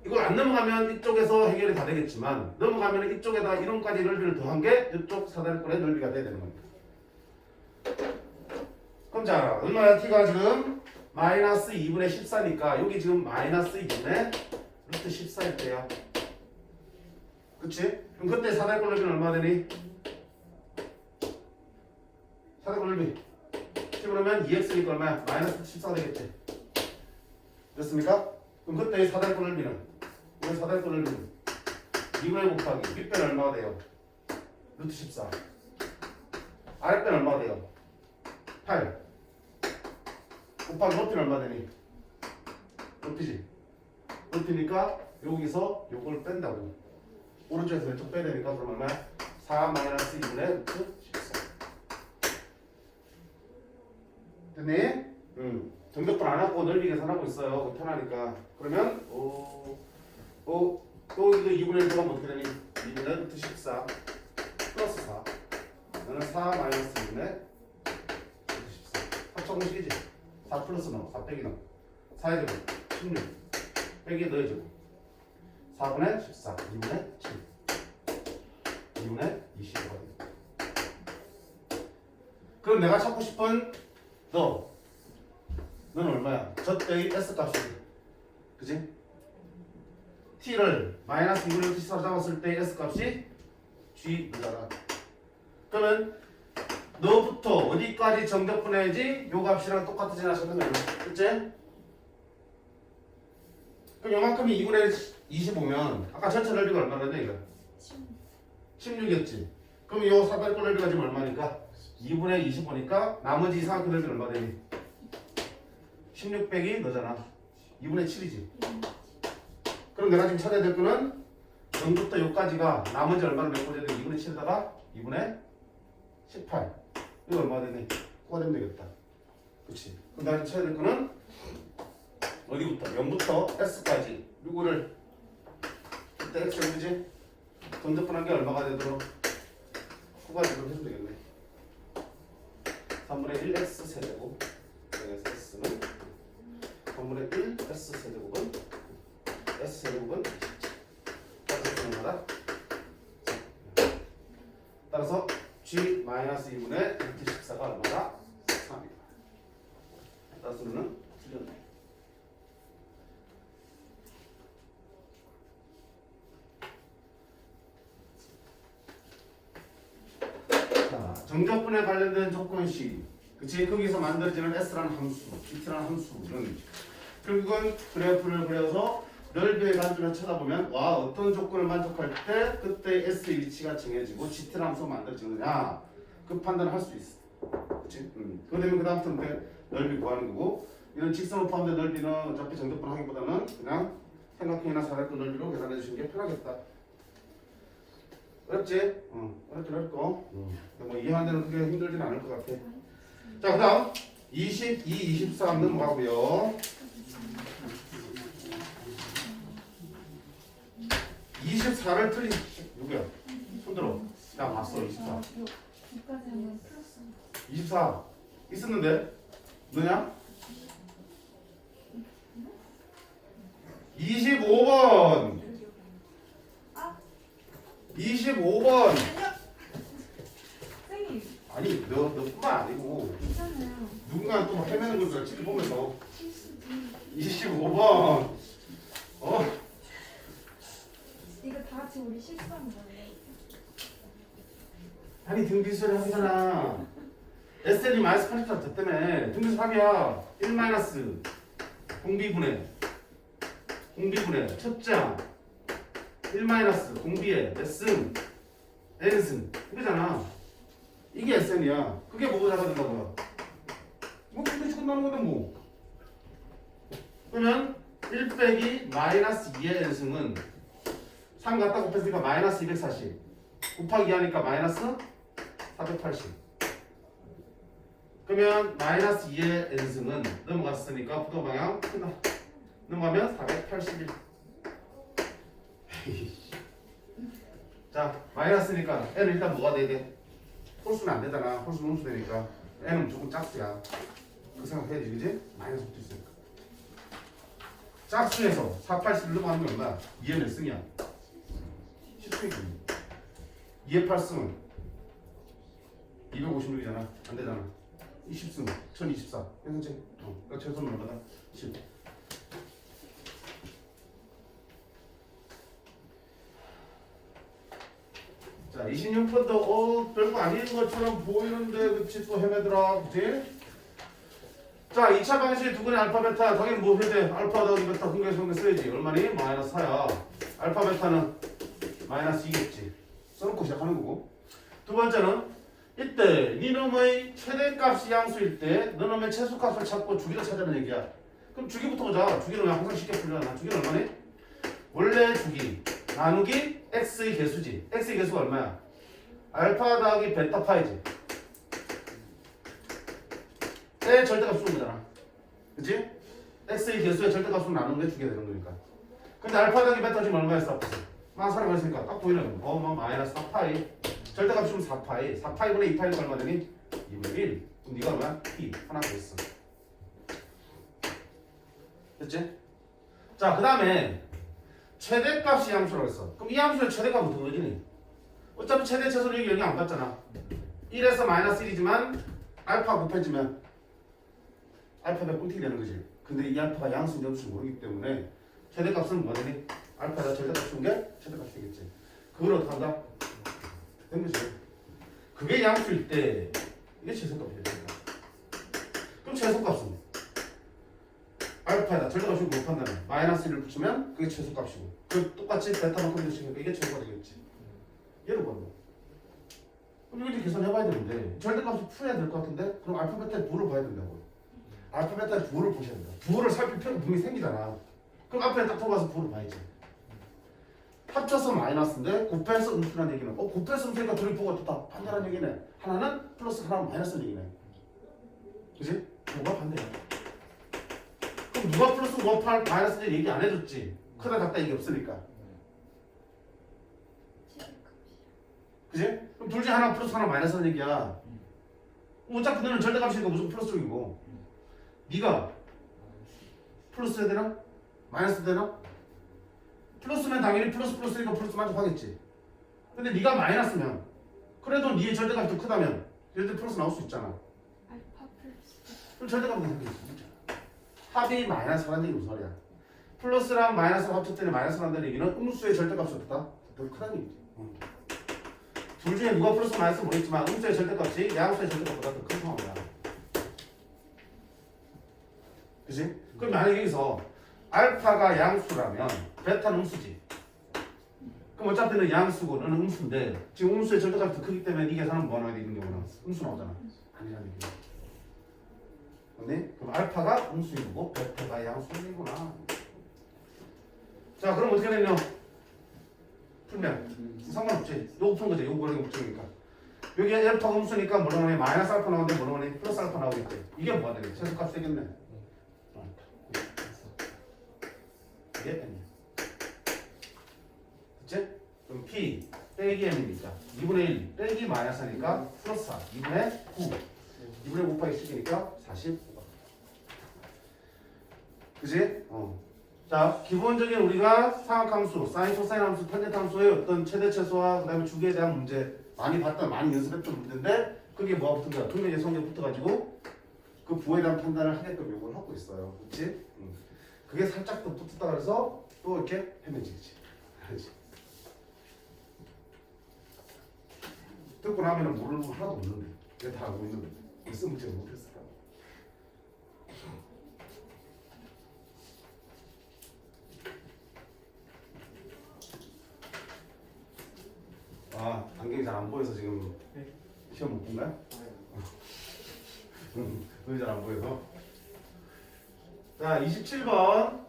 이걸 안 넘어가면 이쪽에서 해결이 다 되겠지만 넘어가면 이쪽에다 이놈까지 넓이를 더한 게 이쪽 사다리꼴의 넓이가 돼야 되는 겁니다. 그럼 자 얼마야? t가 지금 마이너스 2분의 14니까 여기 지금 마이너스 2분의 루트 14일 때야. 그치? 그럼 그때 사다리꼴 넓이는 얼마 되니? 사다리꼴 넓이 t 그러면 2x니까 얼마야? 마이너스 14가 되겠지. 됐습니까? 그럼 그때 사다리꼴 넓이는 이건 사다리꼴 넓이는 2분의 곱하기 윗배는 얼마가 돼요? 루트 14 아랫배는 얼마가 돼요? 8 곱하기 높이는 얼마 되니? 높이지? 높이니까 여기서 요걸 뺀다고. 오른쪽에서 왼쪽 빼야 되니까 그럼 얼마야? 4 마이너스 2분의 루트 14 됐니? 정적분 안 하고 넓이 계산하고 있어요. 편하니까. 그러면 또 여기도 2분의 1 들어가면 어떻게 되니? 2분의 루트 14 플러스 4 너는 4 마이너스 2분의 루트 14 합성공식이지? 4 플러스 넣어 4 빼기 넣어 4의 제곱 16 빼기 너의 제곱 4분의 14 2분의 7 2분의 25가 됩니다. 그럼 내가 찾고 싶은 너는 얼마야? 저때의 S값이 그지? T를 마이너스 2분의 14로 잡았을 때 S값이 G잖아. 그러면 너부터 어디까지 정적분해야지 요 값이랑 똑같아지나 싶은 거야. 그치? 그럼 요만큼이 25면 아까 전체 넓이가 얼마나 돼 이거? 16이었지. 그럼 요 사다리꼴 넓이가 지금 얼마니까? 2분의 25니까 나머지 이상한 넓이는 얼마 되니? 16 빼기 너잖아. 2분의 7이지. 그럼 내가 지금 찾아야 될 거는 0부터 요까지가 나머지 얼마를 메꿔줘야 돼? 2분의 7에다가 2분의 18. 이거 얼마 되니? 9가 되면 되겠다. 그치? 그럼 내가 지금 찾아야 될 거는 어디부터? 0부터 S까지. 요거를 그때 X 그지? 정적분한 게 얼마가 되도록 9가 되도록 해주면 되겠네. 3분의 1 X 세제곱 그래서 S는 3분의 1 S 세제곱은 S 세제곱은 따라서 얼마다? 따라서 G 마이너스 2분의 LT14가 얼마다? 3이다. 따라서 너는 틀렸네. 자, 정적분에 관련된 조건식. 그치? 거기서 만들어지는 S라는 함수, BT라는 함수 이런 결국은 그래프를 그려서 넓이의 관점에서 쳐다보면 와 어떤 조건을 만족할 때 그때 S의 위치가 정해지고 GT라는 함수가 만들어지느냐 그 판단을 할 수 있어. 그치? 그거 되면 그 다음부터는 넓이 구하는 거고 이런 직선으로 포함된 넓이는 어차피 정적분 하기보다는 그냥 삼각형이나 사각형 넓이로 계산해 주시는 게 편하겠다. 어렵지? 어렵긴 어렵고 뭐 이해하는 데는 그게 힘들진 않을 것 같아. 자, 그 다음 22, 23 넘어가고요. 24를 틀린 누구야? 손들어. 나 봤어. 24. 24 있었는데 너냐? 25번 25번 선생님 아니 너뿐만 아니고 괜찮아요. 누군가 또 헤매는 걸 내가 지켜보면서 25번 이거 다 같이 우리 실수한 거예요. 아니 등비수를 하잖아. SL이 마이너스 80차 때문에 등비수 합이야. 1 마이너스 공비분의 첫째 항 1 마이너스 공비의 몇승 n승 이거잖아. 이게 SN이야. 그게 뭐가 잡아준다고요? 뭐 등비수 끝나는 건데 뭐. 그러면 1 빼기 마이너스 2의 n승은 3 갖다 곱했으니까 마이너스 240 곱하기 2 하니까 마이너스 480 그러면 마이너스 2의 n승은 넘어갔으니까 부도 방향 넘어가면 481 자 마이너스니까 n은 일단 뭐가 돼야 돼? 홀수는 안 되잖아. 홀수는 홀수 되니까 n은 무조건 짝수야. 그 생각해야지 그지? 마이너스 붙어 있으니까 짝수에서 480을 넘어가는 게 얼마야? 2의 몇 승이야? 10승이지. 2의 8승은 256이잖아. 안 되잖아. 20승 1024. 괜찮지? 그러니까 최소는 얼마다? 10. 자, 26번도 별거 아닌 것처럼 보이는데 그치 또 헤매더라. 그치? 자, 2차 방식의 두 근의 알파 베타 당연히 뭐 해야 돼? 알파 더하기 베타 분계 성분 써야지. 얼마니? 마이너스 4야. 알파 베타는 마이너스 2겠지. 써놓고 시작하는 거고. 두 번째는 이때 니놈의 최대값이 양수일 때 너놈의 최소값을 찾고 주기를 찾자는 얘기야. 그럼 주기부터 보자. 주기는 항상 쉽게 풀잖아. 주기는 얼마니? 원래 주기 나누기 x의 개수지. x의 개수가 얼마야? 알파 더하기 베타 파이지. 의 절대값 쓰는 거잖아. 그치? x의 개수의 절대값으로 나누는 게 주게 되는 거니까. 근데 알파 더하기 베타 지금 얼마였어? 막 사람가 있으니까 딱 보이는 거. 뭐 마이너스 4파이. 절대값 쓰면 4파이. 4파이분의 2파이가 얼마 되니? 2분의 1. 그럼 네가 얼마야? p. 하나 더 있어. 됐지? 자, 그 다음에 최대값이 함수라고 했어. 그럼 이 함수의 최대값은 어떻게 되니? 어차피 최대 최소를 여기 영향 안 받잖아. 1에서 마이너스 1이지만 알파 곱해지면 알파가 꿀팁이 되는 거지. 근데 이 알파가 양수인지 없을지 모르기 때문에 최대값은 뭐 되니? 알파가 절대값 쓰는 게 최대값이 되겠지. 그걸 어떻게 한다? 된 거지. 그게 양수일 때 이게 최소값이 되니까. 그럼 최소값은 알파에다 절대값이 못 판단해. 마이너스 1을 붙이면 그게 최소값이고 그 똑같이 베타만큼 되시니까 이게 최소가 되겠지. 얘를 보는 거. 그럼 이거 이제 계산해봐야 되는데 절대값이 풀어야 될 것 같은데 그럼 알파 베타의 부호를 봐야 된다고요. 알파 베타의 부호를 보셔야 된다. 부호를 살필 필요가 분명히 생기잖아. 그럼 앞에 딱 들어가서 부호를 봐야지. 합쳐서 마이너스인데 곱해서 음수라는 얘기는 곱해서 음수니까 둘이 부호가 다 반대라는 얘기네. 하나는 플러스 하나는 마이너스라는 얘기네. 그지? 뭐가 반대야? 그럼 누가 플러스 누가 마이너스인지 얘기 안 해줬지. 크다 작다 얘기 없으니까. 그지? 그럼 둘 중에 하나 플러스 하나 마이너스라는 얘기야. 어차피 너는 절대값이니까 무조건 플러스 쪽이고 네가 플러스 해야 되나? 마이너스 되나? 플러스면 당연히 플러스니까 플러스 만족하겠지. 근데 네가 마이너스면 그래도 네의 절대값이 더 크다면 예를 들어 플러스 나올 수 있잖아. 알파 플러스. 그럼 절대값은 생길 수 있잖아. 합이 마이너스라는 얘기 무슨 말이야? 플러스랑 마이너스를 합쳤더니 마이너스라는 얘기는 음수의 절대값이 어떻다? 더 크다는 얘기지. 둘 중에 누가 플러스 마이너스 모르겠지만 음수의 절대값이 양수의 절대값보다 더 큰 상황이야. 그치? 그럼 만약에 여기서 알파가 양수라면 베타는 음수지. 그럼 어차피 는 양수고 너는 음수인데 지금 음수의 절대값이 더 크기 때문에 이 계산은 뭐 나와야 돼? 이런 경우는 음수 나오잖아. 아니라는 얘기야. 근데 그럼 알파가 음수인 거고 베타가 양수이구나. 자 그럼 어떻게 되냐? 풀면 상관없지. 요거 푸는 거지. 요거 고르는 목적이니까. 여기 알파가 음수니까 뭐로 나오니? 마이너스 알파 나오는데 뭐로 나오니? 플러스 알파 나오겠지. 이게 뭐가 되겠지? 최소값 되겠네. 이게 n이야. 그치? 그럼 p 빼기 m이니까 2분의 1 빼기 마이너스 하니까 플러스 4 2분의 9 2분의 9 곱하기 10이니까 45가. 그치? 자, 기본적인 우리가 상학함수, 사인, 코사인 함수, 탄젠트 함수의 어떤 최대 최소와 그 다음에 주기에 대한 문제 많이 봤던, 많이 연습했던 문제인데 그게 뭐가 붙은 거야? 분명히 성격 붙어가지고 그 부호에 대한 판단을 하게끔 요구를 하고 있어요. 그치? 그게 살짝 더 붙었다 그래서 또 이렇게 헤매지지. 알지? 듣고 나면은 모르는 거 하나도 없는데 내가 다 알고 있는데 왜 쓴문제를 못했을까? 아 안경이 잘 안 보여서 지금 시험 못 본 거야? 눈이 잘 안 보여서. 자 27번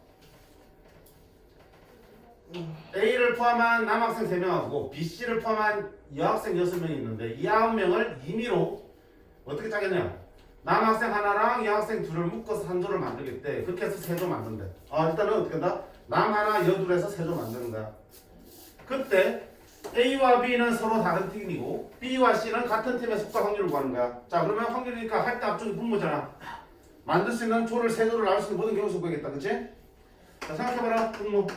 A를 포함한 남학생 3명하고 B씨를 포함한 여학생 6명이 있는데 이 9명을 임의로 어떻게 짜겠냐? 남학생 하나랑 여학생 둘을 묶어서 한 조를 만들겠대. 그렇게 해서 3조 만든대. 일단은 어떻게 한다? 남 하나 여 둘에서 3조 만드는 거야. 그때 A와 B는 서로 다른 팀이고 B와 C는 같은 팀에 속할 확률을 구하는 거야. 자 그러면 확률이니까 할 때 앞쪽이 분모잖아. 만들 수 있는 조를 3조를 나올 수 있는 모든 경우를 구하겠다. 그치? 자 생각해봐라. 분모.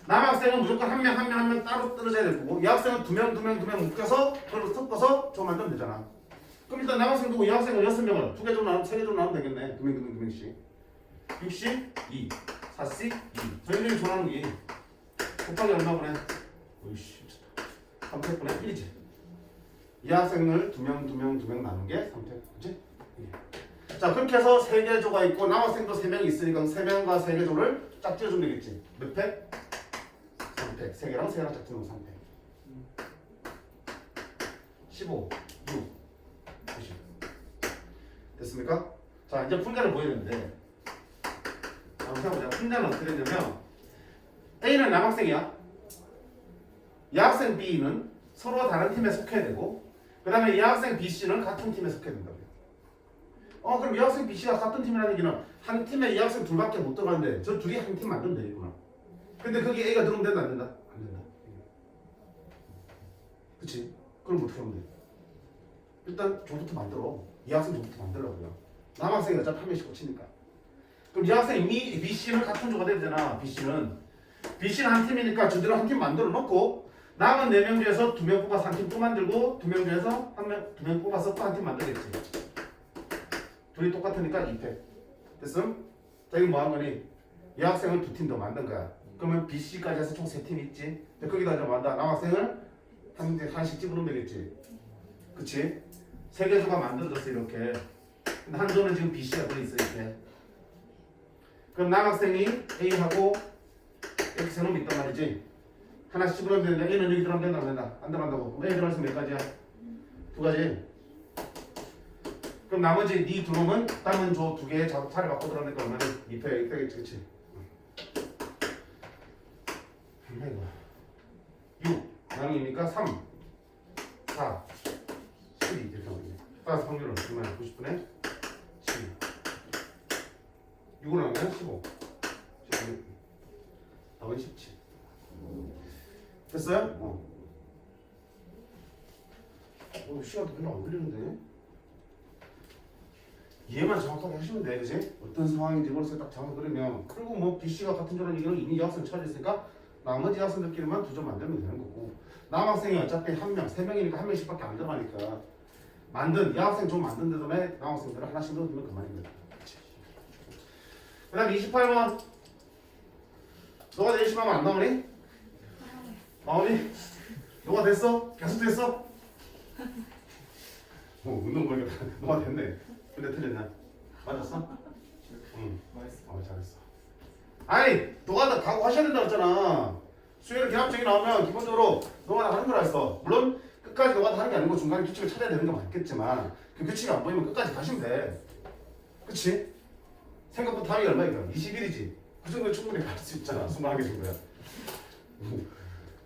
남학생은 무조건 한 명 따로 떨어져야 될 거고 여학생은 두 명 묶여서 그걸 섞어서 조 만들면 되잖아. 그럼 일단 남학생 두고 여학생은 6명을 2개 좀 나누면 3개 좀 나누면 되겠네. 2명씩 62 4씩 2 저희들이 좋아하는 게 곱하기 얼마 보내? 오이씨 3팩분의 1이지. 여학생을 2명 나눈 게 3팩. 그치? 자 그렇게 해서 3개 조가 있고 남학생도 3명이 있으니까 3명과 3개 조를 짝 지어주면 되겠지. 몇 팩? 3팩. 3개랑 3개랑 짝 지으면 3팩. 15, 6, 90. 됐습니까? 자 이제 분자를 보여드리는데 한번 해보자. 분자는 어떻게 되냐면 A는 남학생이야. 여학생 B는 서로 다른 팀에 속해야 되고 그 다음에 여학생 BC는 같은 팀에 속해야 된다고요. 그럼 여학생 BC가 같은 팀이라는 얘기는 한 팀에 여학생 둘밖에 못 들어가는데 저 둘이 한 팀 만들면 되겠구나. 근데 거기 A가 들어오면 된다 안 된다? 안 된다. 그치? 그럼 어떻게 하면 돼? 일단 조부터 만들어. 여학생 조부터 만들라고요. 남학생이 어차피 한 명씩 꽂히니까. 그럼 여학생 BC는 같은 조가 돼야 되잖아. BC는 한 팀이니까 저대로 한 팀 만들어 놓고 남은 4명 중에서 2명 뽑아서 한 팀 또 만들고 2명 중에서 2명 뽑아서 또 한 팀 만들겠지. 둘이 똑같으니까 2팩. 됐음? 자 이거 뭐 한 거니? 여학생을 2팀 더 만든 거야. 그러면 BC까지 해서 총 3팀 있지. 근데 거기다 이제 뭐한다? 남학생을 한씩 집어넣으면 되겠지. 그치? 3개 조가 만들어졌어 이렇게. 근데 한 조는 지금 BC가 들어있어 이렇게. 그럼 남학생이 A하고 X의 놈이 있단 말이지. 하나씩 집어넣으면 되는데 A는 여기 들어가면 된다 안 된다? 안 들어간다고. 그럼 A 들어가서 몇 가지야? 두 가지. 그럼 나머지 네 두 놈은 다른 조 두 개의 차를 갖고 들어가니까 얼마나 2패 되겠지, 그치? 얼마 이거? 6 나누니까 3 4 12 이렇게 나오네. 따라서 확률은 얼마야? 90분의 12 6으로 나오면 15 16 답은 17 됐어요? 시간도 별로 안 걸리는데 이해만 정확하게 하시면 돼, 그지? 어떤 상황인지 머릿속에 딱 정확하게 그리면 그리고 뭐 B씨가 같은 조라는 얘기는 이미 여학생 찾아있으니까 나머지 학생들끼리만 두 점 만들면 되는 거고 남학생이 어차피 한 명, 세 명이니까 한 명씩밖에 안 들어가니까 만든 여학생 좀 만든 데dom에 남학생들을 하나씩 넣어두면 그만입니다. 그 다음 28번 너가 내일 시험하면 안 나오니? 나오니? 너가 됐어? 계속 됐어? 운동 보니까 너가 됐네. 근데 틀렸냐? 맞았어? 응. 잘했어. 아니, 너가 다 각오하셔야 된다고 했잖아. 수요일 개합적이 나오면 기본적으로 너가 다 하는 거라 했어. 물론 끝까지 너가 다 하는 게 아니고 중간에 규칙을 찾아야 되는 게 맞겠지만 그 규칙이 안 보이면 끝까지 가시면 돼. 그치? 생각보다 답이 얼마니까? 21이지. 그 정도 충분히 갈 수 있잖아. 21개 정도야.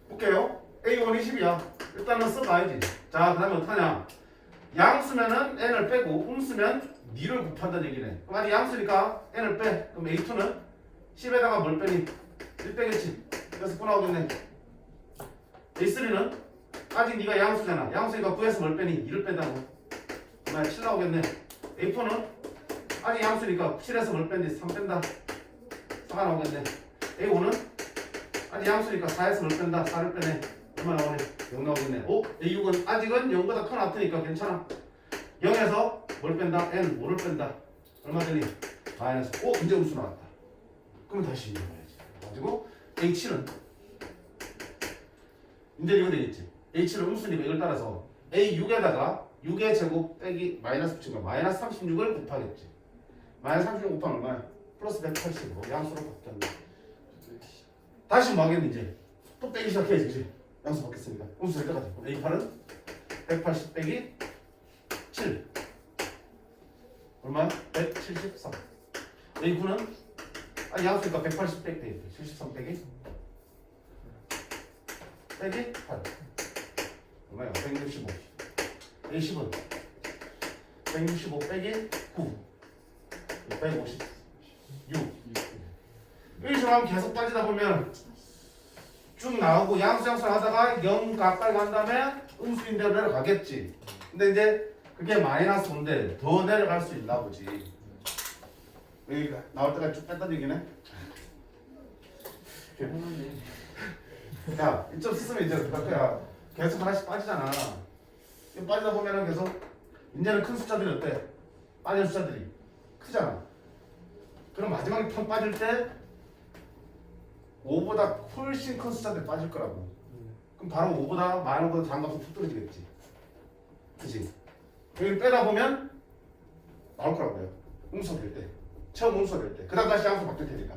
볼게요. A1 20이야. 일단은 써봐야지. 자, 그 다음에 어떡하냐? 양수면은 n을 빼고 음수면 니를 곱한다는 얘기네. 그럼 아니 양수니까 n을 빼. 그럼 A2는 10에다가 뭘 빼니? 1 빼겠지. 그래서 9 나오겠네. A3는 아직 니가 양수잖아. 양수니까 9에서 뭘 빼니? 2를 뺀다고. 그러면 7 나오겠네. A4는 아직 양수니까 7에서 뭘 뺀니? 3 뺀다. 4가 나오겠네. A5는 아직 양수니까 4에서 뭘 뺀다. 4를 빼네. 얼마 나오네? 0 나오겠네. 오? A6은 아직은 0보다 큰 아트니까 괜찮아. 0에서 뭘 뺀다? n 5를 뺀다. 얼마 되니? 마이너스. 오, 이제 음수 나왔다. 그럼 다시 이거 봐야지. 가지고 A7은 이제 이거 되겠지. H는 음수니까 이걸 따라서 A6에다가 6의 제곱 빼기 마이너스 붙인 거 마이너스 36을 곱하겠지. 마이너스 36 곱하면 얼마야? 플러스 180으로 양수로 바뀌었네. 다시 뭐 하겠니 이제? 또 빼기 시작해야지, 그치? 양수 받겠습니다. 음수 될 때까지. A8은 180 빼기 7 얼마야? 173. A9는 양수니까 180 빼기 73 빼기 8 얼마야? 165. A10은 165 빼기 9 156. 이렇게 하면 계속 빠지다 보면 쭉 나오고 양수 하다가 0 가까이 간 다음에 음수인 대로 내려가겠지. 근데 이제 그게 마이너스 5인데 더 내려갈 수 있나 보지. 여기 나올 때까지 쭉 뺐다는 얘기네. 야, 이점 쓰면 이제 야 계속 하나씩 빠지잖아. 빠지다 보면은 계속 이제는 큰 숫자들이 어때? 빠진 숫자들이 크잖아. 그럼 마지막에 편 빠질 때 5보다 훨씬 큰 숫자들이 빠질 거라고. 그럼 바로 5보다 많은 것보다 작은 값은 툭 떨어지겠지. 그치? 여기 빼다 보면 나올 거라고요. 음수가 될 때. 처음 음수가 될 때. 그 다음 다시 양수 바뀔 테니까.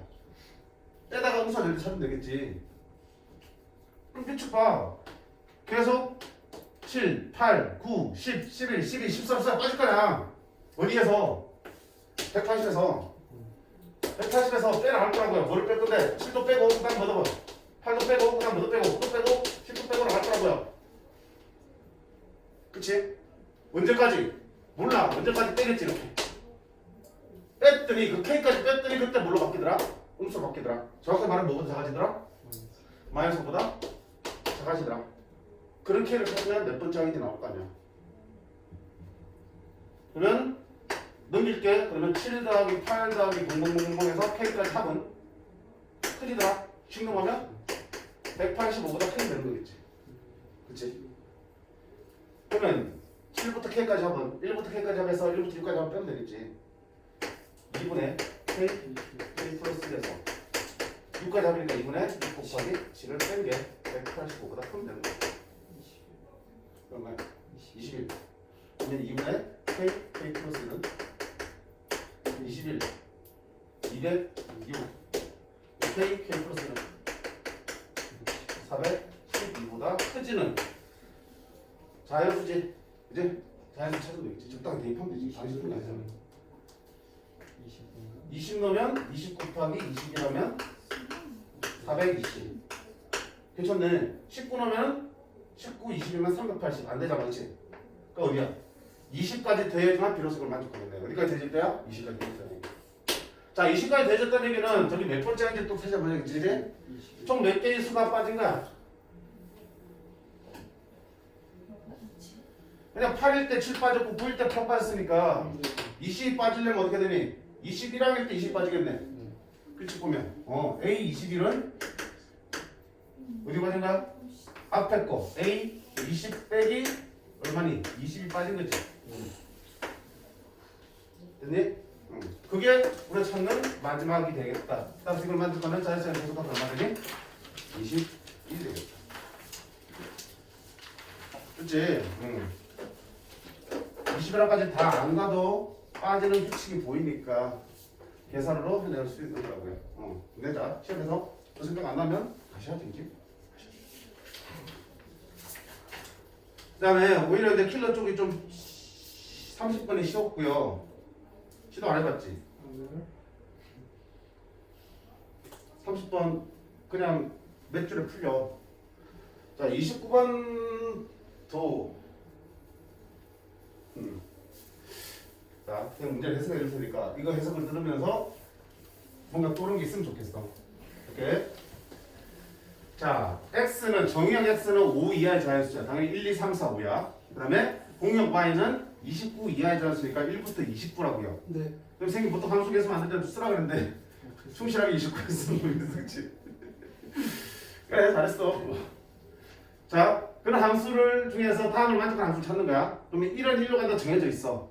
빼다가 음수가 될 때 찾으면 되겠지. 그럼 규칙 봐. 계속 7, 8, 9, 10, 11, 12, 13, 14 빠질 거야. 어디에서? 180에서. 180에서 빼라 할 거라고요. 뭐를 뺄 건데? 7도 빼고, 그 다음 뭐도 8도 빼고, 그 다음 뭐도 빼고, 9도 빼고, 10도 빼고로 할 거라고요. 그치? 언제까지? 몰라. 언제까지 빼겠지, 이렇게. 뺐더니, 그 K까지 뺐더니 그때 뭘로 바뀌더라? 음수로 바뀌더라. 정확하게 말하면 뭐보다 작아지더라? 마이너스보다 작아지더라. 그런 K를 찾으면 몇 번째 항이 나올 거 아니야. 그러면 넘길게. 그러면 7 더하기 8 더하기 0000에서 K까지 합은 크리더라. 식놈하면 185보다 K 되는 거겠지. 그치? 그러면 7부터 K까지 합은 1부터 K까지 합해서 1부터 6까지 하면 빼면 되겠지. 2분의 K 플러스 1에서 6까지 합이니까 2분의 6 곱하기 7을 뺀 게 185보다 크면 되는 거야. 얼마야? 21. 그러면 2분의 K 플러스 1은 21. 200 K 플러스는 412보다 크지는 자연수지. 이제 자연수 찾으면 되겠지. 적당히 대입하면 되지. 당신은 아니잖아. 20 넣으면 20 곱하기 20이라면 420. 괜찮네. 19 넣으면 19, 20이면 380. 안 되잖아, 그렇지? 그러니까 어디야? 20까지 더해야지만 비로소 그걸 만족하겠네. 어디까지 더해질 때야? 20까지 더해졌다는 얘기. 자, 20까지 더해졌다는 얘기는 저기 몇 번째인지 또 찾아보자겠지, 이제? 총 몇 개의 수가 빠진 거야? 그냥 8일 때 7 빠졌고 9일 때 8 빠졌으니까 20 빠지려면 어떻게 되니? 21항일 때 20 빠지겠네. 그치 보면 A 21은 어디 빠진가? 앞에 거 A 20 빼기 얼마니? 20이 빠진 거지. 됐니? 그게 우리가 찾는 마지막이 되겠다. 따라서 이걸 만들 거면 자연스러운 계속가 얼마 되니? 21이 되겠다. 그치? 20일까지 다 안 가도 빠지는 규칙이 보이니까 계산으로 해낼 수 있는 거라고요. 근데 자, 시험에서 그 생각 안 나면 다시 하지, 이제. 그 다음에 오히려 이제 킬러 쪽이 좀 30번이 쉬웠고요. 시도 안 해봤지? 30번 그냥 몇 줄에 풀려. 자, 29번도 자, 그냥 문제를 해석해 줄 테니까 이거 해석을 들으면서 뭔가 떠오르는 게 있으면 좋겠어. 이렇게. 자, x는 정의형 x는 5 이하의 자연수야. 당연히 1, 2, 3, 4, 5야. 그 다음에 공역 y는 29 이하의 자연수니까 1부터 29라고요. 네. 그럼 선생님 보통 함수 계속 만들 때도 쓰라 그랬는데 충실하게 29 했으면 모르겠어, 그치? 그래, 잘했어. 자, 그런 함수를 중에서 다음을 만족하는 함수를 찾는 거야. 그러면 1은 1로 간다 정해져 있어.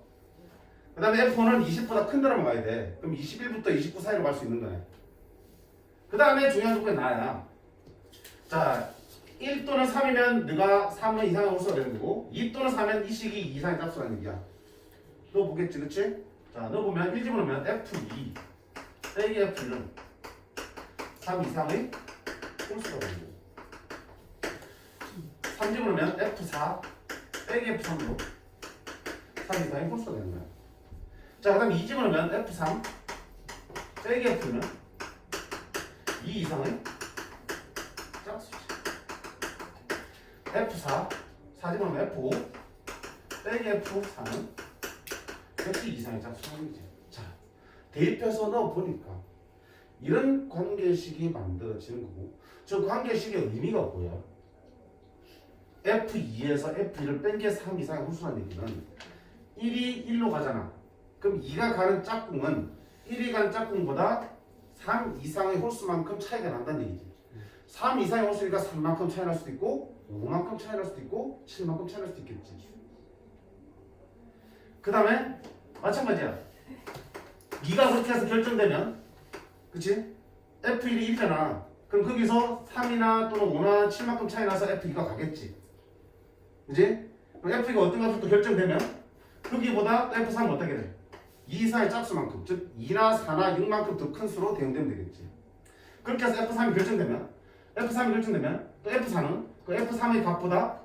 그 다음에 F1은 20보다 큰 데로만 가야 돼. 그럼 21부터 29 사이로 갈 수 있는 거네. 그 다음에 중요한 조건이 나야. 자, 1 또는 3이면 네가 3은 이상의 홀수가 되는 거고 2 또는 3은 이 식이 이상의 값수라는 얘기야. 너 보겠지, 그치? 자, 너 보면 1 집어넣으면 F2 빼기 F1은 3 이상의 홀수가 되는 거고 3 집어넣으면 F4 빼기 F3으로 3 이상의 홀수가 되는 거야. 자, 그 다음 2 집어넣으면 F3 빼기 F는 2 이상의 짝수지. F4 4 집어넣으면 F5 빼기 F4는 역시 이상의 짝수라는 거지. 자, 대입해서 넣어보니까 이런 관계식이 만들어지는 거고 저 관계식의 의미가 뭐야? F2에서 F1을 뺀 게 3 이상의 홀수라는 얘기는 1이 1로 가잖아. 그럼 2가 가는 짝꿍은 1이 가는 짝꿍보다 3 이상의 홀수만큼 차이가 난다는 얘기지. 3 이상의 홀수니까 3만큼 차이 날 수도 있고 5만큼 차이 날 수도 있고 7만큼 차이 날 수도 있겠지. 그 다음에 마찬가지야. 2가 그렇게 해서 결정되면 그치? F1이 1이잖아. 그럼 거기서 3이나 또는 5나 7만큼 차이 나서 F2가 가겠지. 그치? 그럼 F2가 어떤 값으로 또 결정되면 거기보다 F3은 어떻게 돼? 2 이상의 짝수만큼, 즉 2나 4나 6만큼 더 큰 수로 대응되면 되겠지. 그렇게 해서 F3이 결정되면 또 F4는 그 F3의 값보다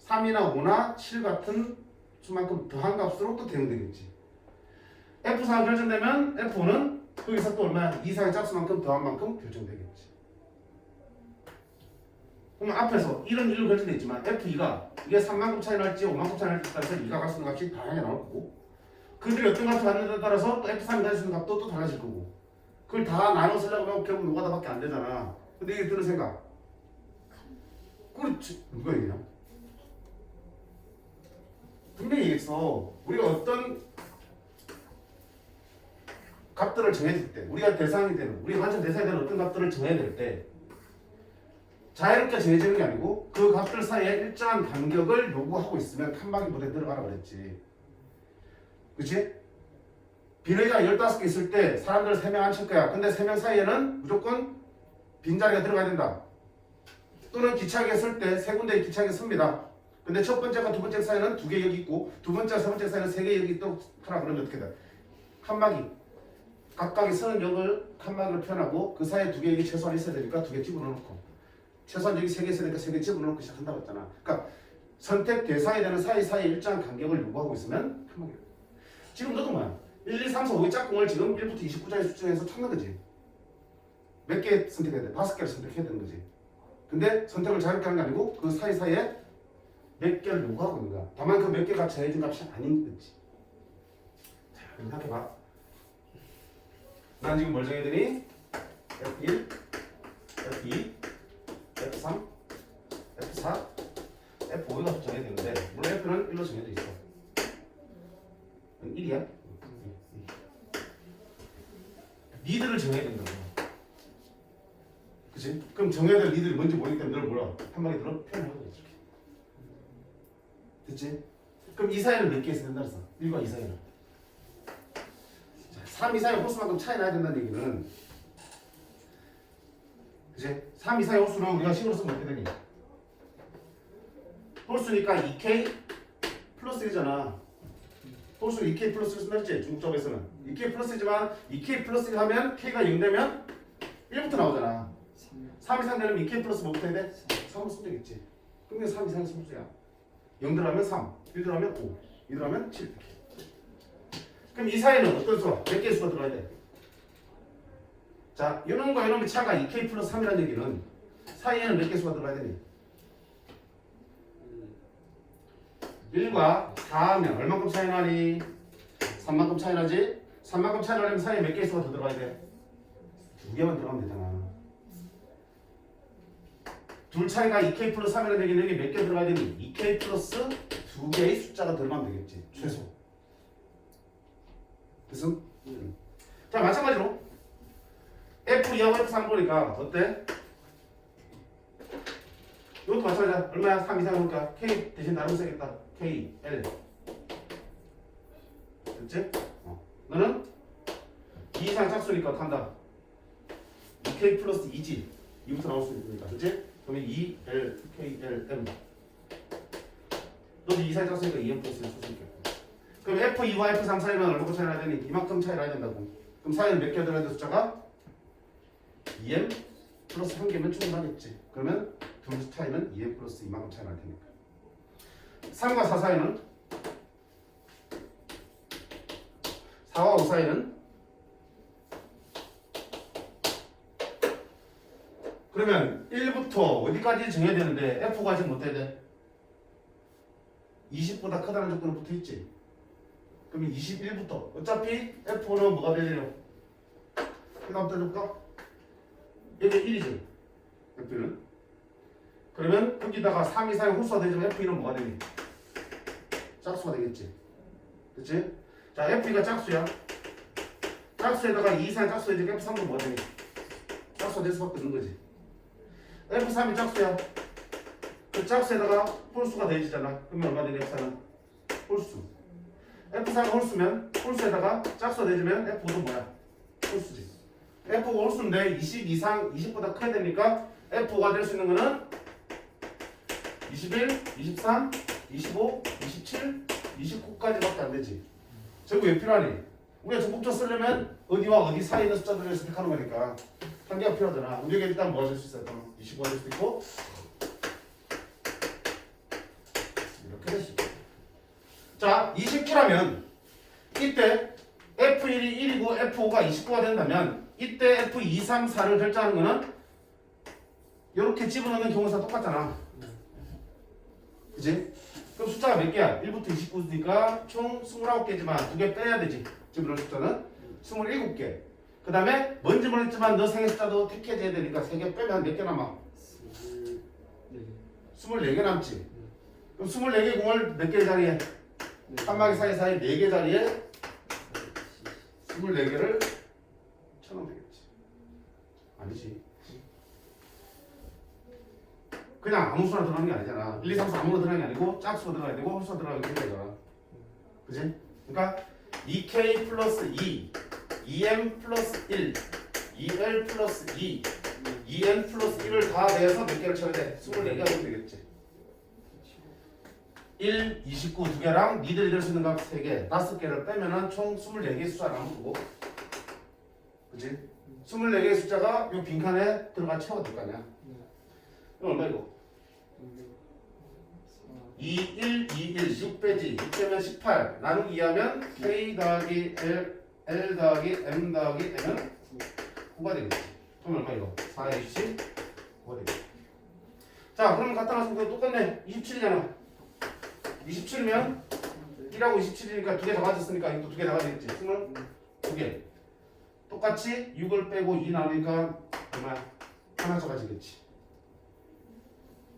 3이나 5나 7 같은 수만큼 더한 값으로 또 대응되겠지. F4가 결정되면 F5는 거기서 또 얼마야? 2 이상의 짝수만큼 더한 만큼 결정되겠지. 그럼 앞에서 1은 1로 결정되어 있지만 F2가 이게 3만큼 차이 날지 5만큼 차이 날지 따라서 2가 갈 수 있는 값이 다양하게 나올 거고 그들이 어떤 값을 갖는다에 따라서 또 F3이 갈 수 있는 값도 또 달라질 거고 그걸 다 나눠 쓰려고 하면 결국 노가다밖에 안 되잖아. 근데 이게 드는 생각 그렇지. 누가 얘기냐? 분명히 얘기했어. 우리가 어떤 값들을 정해줄 때 우리가 대상이 되는 우리가 완전 대상이 되는 어떤 값들을 정해야 될 때 자유롭게 정해지는 게 아니고 그 값들 사이에 일정한 간격을 요구하고 있으면 칸막이 무대에 들어가라 그랬지. 그치? 비례가 15개 있을 때 사람들 3명 앉힐 거야. 근데 3명 사이에는 무조건 빈자리가 들어가야 된다. 또는 기차역에 쓸 때 3군데의 기차역에 씁니다. 근데 첫 번째가 두 번째 사이에는 2개 여기 있고 두 번째, 세 번째 사이에는 3개 여기 있도록 하라 그러면 어떻게 돼? 칸막이 각각의 서는 역을 칸막이로 표현하고 그 사이에 두 개의 최소한 있어야 되니까 두 개 집어넣고 최소한 여기 세 개 있으니까 세 개 집어넣고 시작한다고 했잖아. 그러니까 선택 대상이 되는 사이사이에 일정한 간격을 요구하고 있으면 칸막이. 지금 너도 뭐야? 1, 2, 3, 4, 5의 짝꿍을 지금 1부터 29장의 수중에서 찾는 거지. 몇 개 선택해야 돼? 5개를 선택해야 되는 거지. 근데 선택을 자유롭게 하는 게 아니고 그 사이사이에 몇 개를 요구하고 있는 거야. 다만 그 몇 개가 정해진 값이 아닌 거지. 자, 생각해봐. 난 지금 뭘 정해야 되니? F1, F2, F3, F4, F5가 정해야 되는데 물론 F는 1로 정해져 있어. 1이야? 리드를 정해야 된다고. 그치? 그럼 정해야 될 리드를 뭔지 모르기 때문에 널 뭐라? 한 마디 들어 표현하고 이렇게. 됐지? 그럼 이 사이는 몇 개 있어야 된다 그랬어? 1과 2 사이는. 3 이상의 호수만큼 차이 나야 된다는 얘기는 그치? 3 이상의 호수를 우리가 식으로 쓰면 어떻게 되니? 홀수니까 2k 플러스 1이잖아. 홀수는 2k 플러스 1을 쓴다 했지? 중국점에서는 2k 플러스이지만 2k 플러스 1 하면 k가 0 되면 1부터 나오잖아. 3 이상 되면 2k 플러스 뭐부터 해야 돼? 3으로 쓰면 되겠지. 그러면 3 이상의 소수야. 0 들어가면 3, 1 들어가면 5, 2 들어가면 7 이렇게. 그럼 이 사이는 어떤 수가? 몇 개의 수가 들어가야 돼? 자, 이놈과 이놈의 차가 2k 플러스 3이라는 얘기는 사이에는 몇 개의 수가 들어가야 되니? 1과 4하면 얼마큼 차이 나니? 3만큼 차이 나지? 3만큼 차이 나려면 사이에 몇 개의 수가 더 들어가야 돼? 2개만 들어가면 되잖아. 둘 차이가 2k 플러스 3이라는 얘기는 여기 몇 개 들어가야 되니? 2k 플러스 2개의 숫자가 들어가면 되겠지. 최소. 그래서 자 마찬가지로 F2하고 F3 보니까 어때? 이것도 마찬가지야. 얼마야? 3 이상 오니까 K 대신 다른 거 써야겠다. K, L 됐지? 너는 2 이상 짝수니까 탄다. 2K 플러스 2G 2부터 나올 수 있으니까 그치? 그러면 2, L, K, L, M 너도 2 이상 짝수니까 2M 플러스 1 쓸 수 있겠고. 그럼 F2와 F3 사이는 얼마큼 차이 나야 되니? 이만큼 차이 나야 된다고. 그럼 사이는 몇 개 들어야 돼 숫자가? 2M 플러스 1개면 충분하겠지. 그러면 둘 차이는 2M 플러스 이만큼 차이 날 테니까. 3과 4 사이는 4와 5 사이는 그러면 1부터 어디까지 정해야 되는데 F가 지금 못 돼야 돼? 20보다 크다는 조건은 붙어 있지. 그러면 21부터 어차피 F5는 뭐가 되려고? 그 다음 떠줄까? 여기 1이지 F는. 그러면 여기다가 3 이상의 홀수가 되지만 F2는 뭐가 되니? 짝수가 되겠지. 그치? 자 F2가 짝수야. 짝수에다가 2 이상의 짝수 되니까 F3은 뭐가 되니? 짝수가 될 수밖에 없는 거지. F3이 짝수야. 그 짝수에다가 홀수가 더해지잖아. 그러면 얼마 되니 F4는? 홀수. F4가 홀수면 홀수에다가 짝수가 되지면 F5도 뭐야? 홀수지. F5가 홀수인데 20 이상 20보다 커야 되니까 F5가 될 수 있는 거는 21, 23, 25, 27, 29까지밖에 안 되지. 저거 왜 필요하니? 우리가 전국적 쓰려면 어디와 어디 사이에 있는 숫자들을 선택하는 거니까 한 개가 필요하잖아. 우리에게 일단 뭐 할 수 있어요? 25가 될 수도 있고 이렇게 될 수 있고. 자, 29라면 이때 F1이 1이고 F5가 29가 된다면 이때 F2, 3, 4를 결정하는 거는 이렇게 집어넣는 경우가 똑같잖아. 그치? 그럼 숫자가 몇 개야? 1부터 29니까 총 29개지만 2개 빼야 되지. 집어넣을 숫자는 27개. 그 다음에 뭔지 모르겠지만 너 생일 숫자도 택해줘야 되니까 3개 빼면 몇 개 남아? 24개 남지. 그럼 24개 공을 몇 개 자리에? 칸막이 사이사이 4개 자리에 24개를 쳐놓으면 되겠지. 아니지. 그냥 아무 수나 들어가는 게 아니잖아. 1, 2, 3, 4 아무나 들어가는 게 아니고 짝수가 들어가야 되고 홀수가 들어가야 되잖아. 그치? 그러니까 2k 플러스 2, 2m 플러스 1, 2l 플러스 2, 2n 플러스 1을 다 내서 몇 개를 쳐야 돼? 24개 하면 되겠지. 1, 29 2개랑 니들이 될 수 있는 값 3개, 5개를 빼면은 총 24개 숫자 남은 거고 그지? 24개의 숫자가 이 빈칸에 들어가 채워야 될 거 아니야. 네. 이건 얼마 이거? 2, 1, 2, 1, 6 빼지 6 빼면 18 나누기 2하면 K 더하기 L 더하기 M 더하기 M은 9가 되겠지. 그럼 얼마 이거? 4H 9가 되겠지. 자 그럼 갖다 놨으면 똑같네. 27이잖아. 27이면 1하고 27이니까 두 개 다 맞았으니까 이것도 두 개 다 맞았겠지. 22개. 똑같이 6을 빼고 2 나누니까 얼마야? 하나 적어지겠지.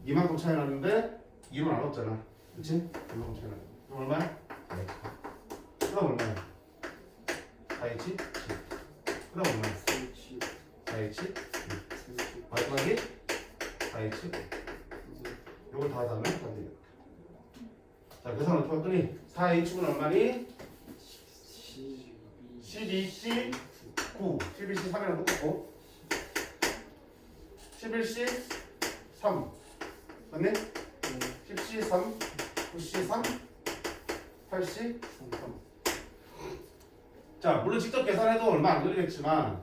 이만큼 차이 나는데 2로 나눴잖아. 그치? 이만큼 차이 나는 그럼 얼마야? 4H. 그럼 얼마야? 4H? 10. 그럼 얼마야? 4H? 6. 마지막에 4H? 요걸 다 하면 안 되겠다. 자, 계산 어떻게 했더니 4H는 얼마니? 12C 9 11C 3이랑 똑같고 11C 3 맞네? 10C 3 9C 3 8C 3 자, 물론 직접 계산해도 얼마 안 걸리겠지만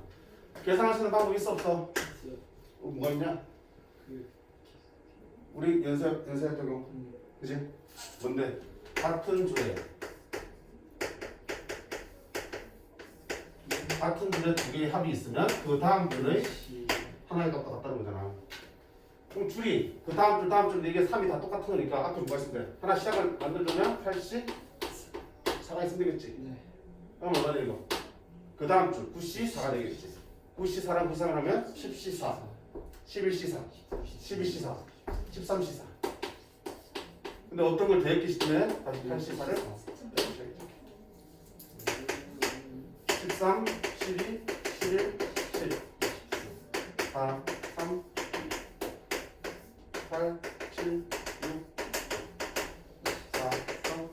계산할 수 있는 방법이 있어 없어? 뭐가 있냐? 우리 연세학 적용 그치? 뭔데? 같은 줄에 두 개의 합이 있으면 그 다음 줄의 하나의 값과 같다는 거잖아. 그럼 줄이 그 다음 줄 4개 3이 다 똑같은 거니까 앞에 뭐가 있으면 돼? 하나 시작을 만들려면 8C 4가 있으면 되겠지. 네. 그럼 얼마 되는 거? 그 다음 줄 9C 4가 되겠지. 9C 4랑 구상을 하면 10C 4 11C 4 12C 4 13C 4 근데 어떤 걸 대입기 시점에 다시 8C 4를 13, 12, 11, 7 4, 3, 8, 7, 6 4, 3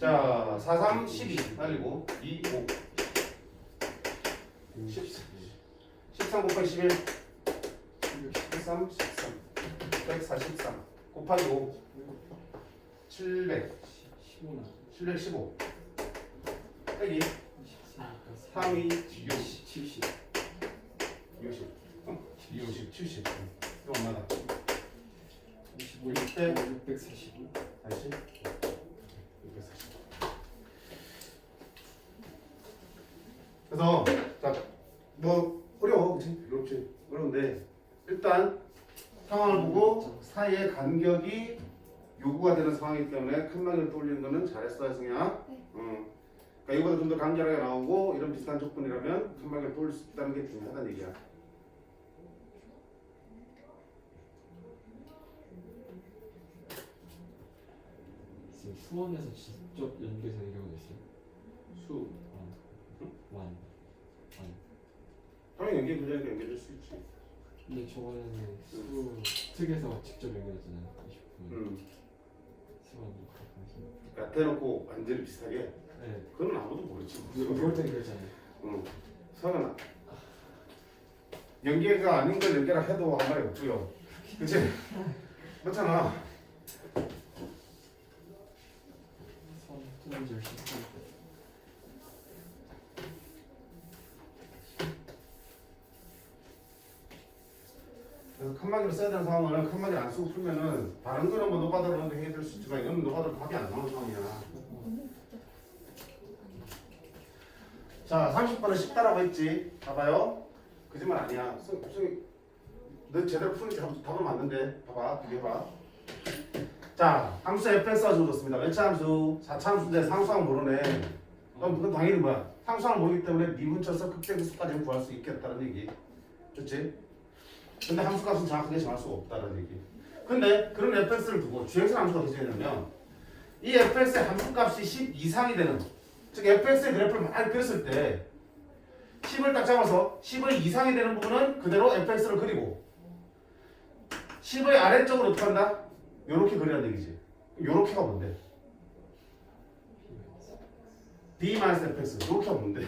자, 4, 3, 12 날리고 2, 5 13 곱하기 11 13, 13 143 곱하기 5 700 715 빼기 3, 2, 6 70 60 60, 70 이거 얼마다? 25 때 645 다시 640 그래서 자, 뭐 어려워 그치? 그렇지 어려운데 일단 상황을 보고 사이의 간격이 요구가 되는 상황이기 때문에 큰 막을 떠올리는 거는 잘했어 혜승이야. 그러니까 이거보다 좀 더 간결하게 나오고 이런 비슷한 조건이라면 큰 막을 떠올릴 수 있다는 게 중요하다는 얘기야. 지금 수원에서 직접 연계해서 이런 거 있어요? 수 완. 당연히 연결되니까 연결될 수 있지. 근데 저번에는 수 특에서 직접 연결했잖아요. 20분. 수원 그러니까 대놓고 완전히 비슷하게. 네. 그건 아무도 모르지. 그럴 때 그랬잖아요. 성은아. 연계가 아닌 걸 연계라 해도 한 말이 없고요. 그치? 맞잖아. 수원 통문제 열심히 했어요. 그래서 칸막이를 써야 되는 상황은 칸막이 안 쓰고 풀면은 다른 거는 뭐 노가다로 해결될 수 있지만 이건 노가다로 답이 안 나오는 상황이야. 자, 30번은 쉽다라고 했지. 봐봐요. 거짓말 아니야. 너 제대로 푸는 답은 맞는데. 봐봐, 비교해봐. 자, 함수 fx가 주어졌습니다. 몇차 함수? 4차 함수인데 상수항 모르네. 그럼 그건 당연히 뭐야? 상수항 모르기 때문에 미분쳐서 극대수까지는 구할 수 있겠다는 얘기. 좋지? 근데 함수값은 정확하게 정할 수가 없다는 얘기. 근데 그런 fx를 두고 주행성 함수가 어떻게 되냐면 이 fx의 함수값이 10 이상이 되는 즉 fx의 그래프를 많이 그렸을 때 10을 딱 잡아서 10의 이상이 되는 부분은 그대로 fx를 그리고 10의 아래쪽으로 어떻게 한다? 요렇게 그리라는 얘기지. 요렇게가 뭔데? b-fx 요렇게가 뭔데?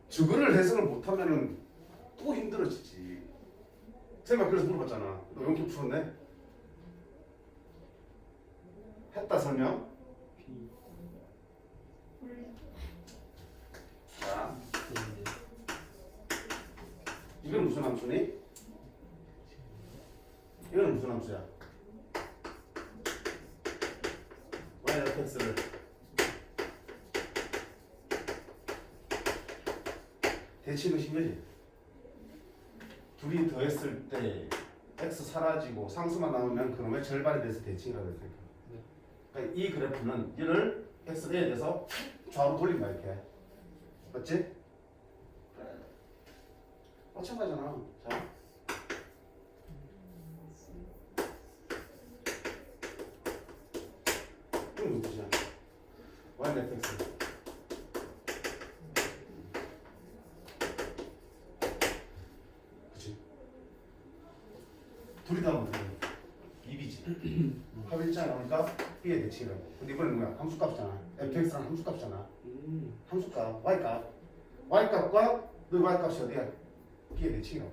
주거를 해석을 못하면은 또 힘들어지지. 쌤이 그래서 물어봤잖아. 너 이렇게 풀었네? 했다 설명? 자 이건 무슨 함수니? 이건 무슨 함수야? yfx를 대칭을 신 거지. 둘이 더했을 때 x 사라지고 상수만 남으면 그놈의 절반이 돼서 대칭이라고 했으니까. 그러니까 이 그래프는 얘를 x에 대해서 좌우로 돌린 거야 이렇게. 맞지? 마찬가지잖아. 자. 이건 누구지? yfx. 그치? 둘이 다 뭐야? 입이지. 합일자 나오니까 b의 대칭이라고. 근데 이번엔 뭐야? 함수값이잖아. fx랑 함수값이잖아. 함수값, y값. y값과 너 y값이 어디야? b의 대칭이라고.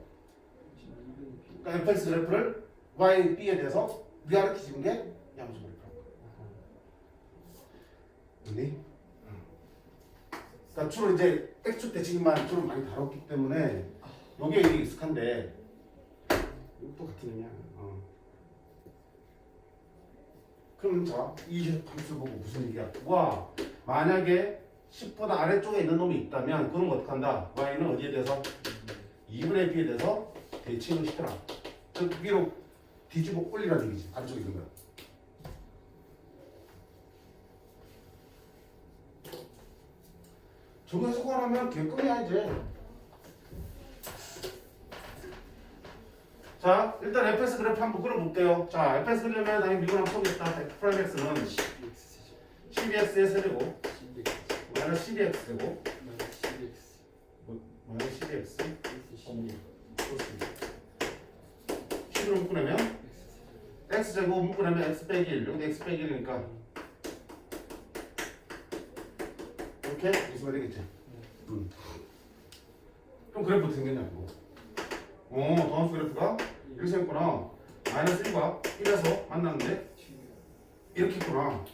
그러니까 fx 그래프를 y, b에 대해서 위아래 뒤집은 게 양수 그래프라고. 맞니? 그러니까 주로 이제 x축 대칭만 주로 많이 다뤘기 때문에 요게 익숙한데 이것도 같은 의미야. 그럼 자, 이 함수 보고 무슨 얘기야? 와, 만약에 10보다 아래쪽에 있는 놈이 있다면 그럼 어떻게 한다? y는 어디에 대해서? 2분의 b에 대해서 대칭을 시켜라. 즉 위로 뒤집어 올리라는 얘기지. 아래쪽에 있는 거야. 저거 해석하면 개껌이야 이제. 자, 일단 fs 그래프 한번 그려볼게요. 자, fs 그리려면 당연히 미분 한번 푸겠다. 프라임x는 12x의 세제곱 마이너스 12x 되고 마이너스 12x 10으로 묶으려면 x제곱 묶으려면 x 빼기 1 여기 x 빼기 1이니까 이렇게 이수가 되겠지. 그럼 그래프 어떻게 생겼냐고. 도함수 그래프가 이렇게 생겼구나. 마이너스 1과 1에서 만났는데 이렇게 했구나.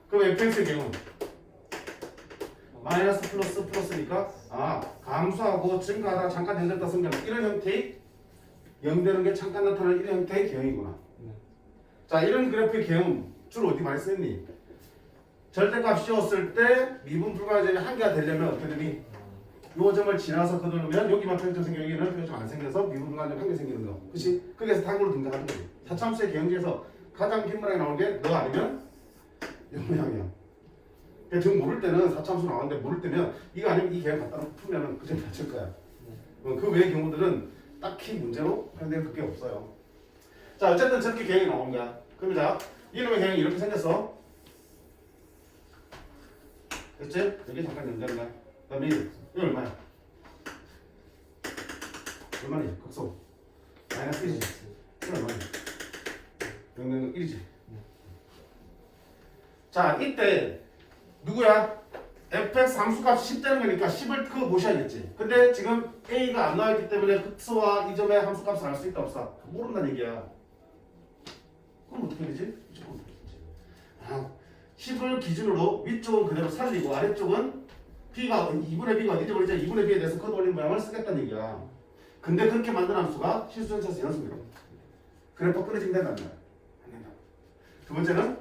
그럼 fx의 경우 마이너스 플러스 플러스니까 감소하고 증가하다 잠깐 연결다 성경 이런 형태의 0되는 게 잠깐 나타나는 이런 형태의 개형이구나. 자, 이런 그래프의 개형 주로 어디 많이 쓰니? 절대값 씌웠을 때 미분 불가점이 한계가 되려면 어떻게 되니? 요 점을 지나서 거두면 여기만 평점 생겨 여기는 평점 안 생겨서 미분 불가점 한계 생기는 거. 그치? 거기에서 탕구로 등장하는 거지. 사참수의 개형지에서 가장 빈문하게 나오는 게 너 아니면 요 모양이야. 등 모를 때는 사참수 나오는데 모를 때면 이거 아니면 이 개형 갖다 놓고 풀면은 그 점이 맞을 거야. 그 외의 경우들은 딱히 문제로 해당되는 그게 없어요. 자, 어쨌든 저렇게 개형이 나오는 거야. 그럼 자, 이놈의 개형이 이렇게 생겼어. 됐지? 여기 잠깐 연결한 거야. 그 다음에 이거 얼마야? 얼마니? 극소 마이너스 1이지. 이거 얼마니? 1이지. 자, 이때 누구야? fx 함수값이 10되는 거니까 10을 그거 모셔야겠지. 근데 지금 a가 안 나와있기 때문에 극소와 이 점의 함수값을 알 수 있다 없어? 모른다는 얘기야. 그럼 어떻게 되지? 10을 기준으로 위쪽은 그대로 살리고 아래쪽은 b가 2분의 b가 어디지 모르지 2분의 b에 대해서 커드 올린 모양을 쓰겠다는 얘기야. 근데 그렇게 만든 함수가 실수전차에서 연속이로 그래프 끊어지면 된다는 거야. 안 된다. 두 번째는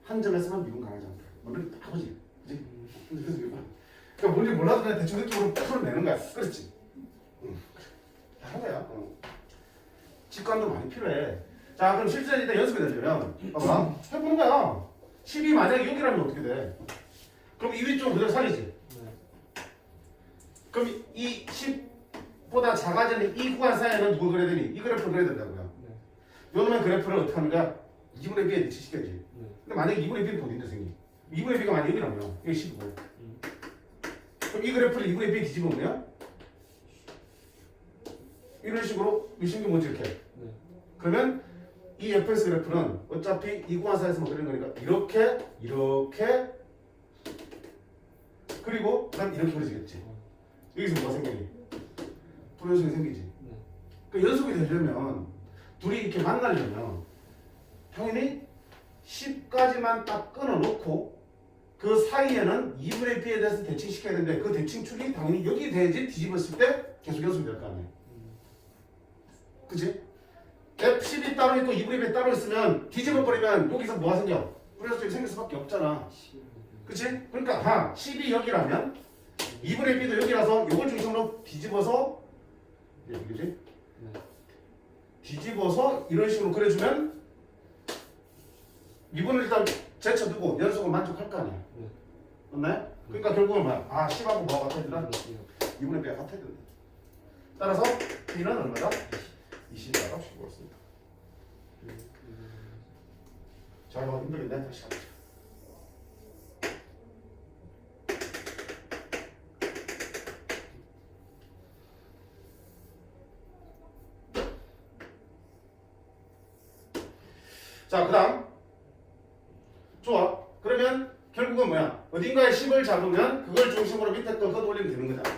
한 점에서만 미분 강하지 않다. 너는 바보지. 그치? 그러니까 뭔지 몰라도 그냥 대충 느낌으로 풀어내는 거야. 그렇지? 다 거야. 직관도 많이 필요해. 자, 그럼 실전에 일단 연습이 되려면 봐봐. 해보는 거야. 10이 만약에 여기라면 어떻게 돼? 그럼 이 위쪽은 그대로 살리지? 그럼 이 10보다 작아지는 이 구간 사이에는 누굴 그려야 되니? 이 그래프를 그려야 된다고요. 요놈의 그래프를 어떻게 하는 거야? 2분의 b에 대치시켜야지. 근데 만약에 2분의 b는 어딘데 생기? 2분의 b가 만약에 여기라면 여기 15. 그럼 이 그래프를 2분의 b에 뒤집으면 이런 식으로 유심기 뭔지 이렇게. 그러면 이 fx 그래프는 어차피 이 구간 사이에서 그리는 거니까 이렇게 그리고 그다음 이렇게 그려지겠지. 여기서 뭐가 생기니? 불연속이 생기지. 그 연속이 되려면 둘이 이렇게 만나려면 당연히 10까지만 딱 끊어놓고 그 사이에는 2분의 b에 대해서 대칭시켜야 되는데 그 대칭축이 당연히 여기 돼야지 뒤집었을 때 계속 연속이 될 거 아니에요. 그치? F10이 따로 있고 2분의 1이 따로 있으면 뒤집어 버리면 여기서 뭐가 생겨? 그래서 생길 수밖에 없잖아. 그치? 그러니까 10이 여기라면 2분의 b도 여기라서 요걸 중심으로 뒤집어서 여기지? 뒤집어서 이런 식으로 그려주면 2분을 일단 제쳐두고 연속을 만족할 거 아니야. 맞나요? 그러니까 결국은 뭐야? 10하고 뭐가 같아야 된다? 2분의 b가 같아야 된다. 따라서 b는 얼마다? 20이라고 주고 있습니다. 자, 이거 힘들겠네. 다시 가보자. 자, 그 다음. 좋아. 그러면 결국은 뭐야? 어딘가에 10을 잡으면 그걸 중심으로 밑에 거 걷어올리면 되는 거잖아.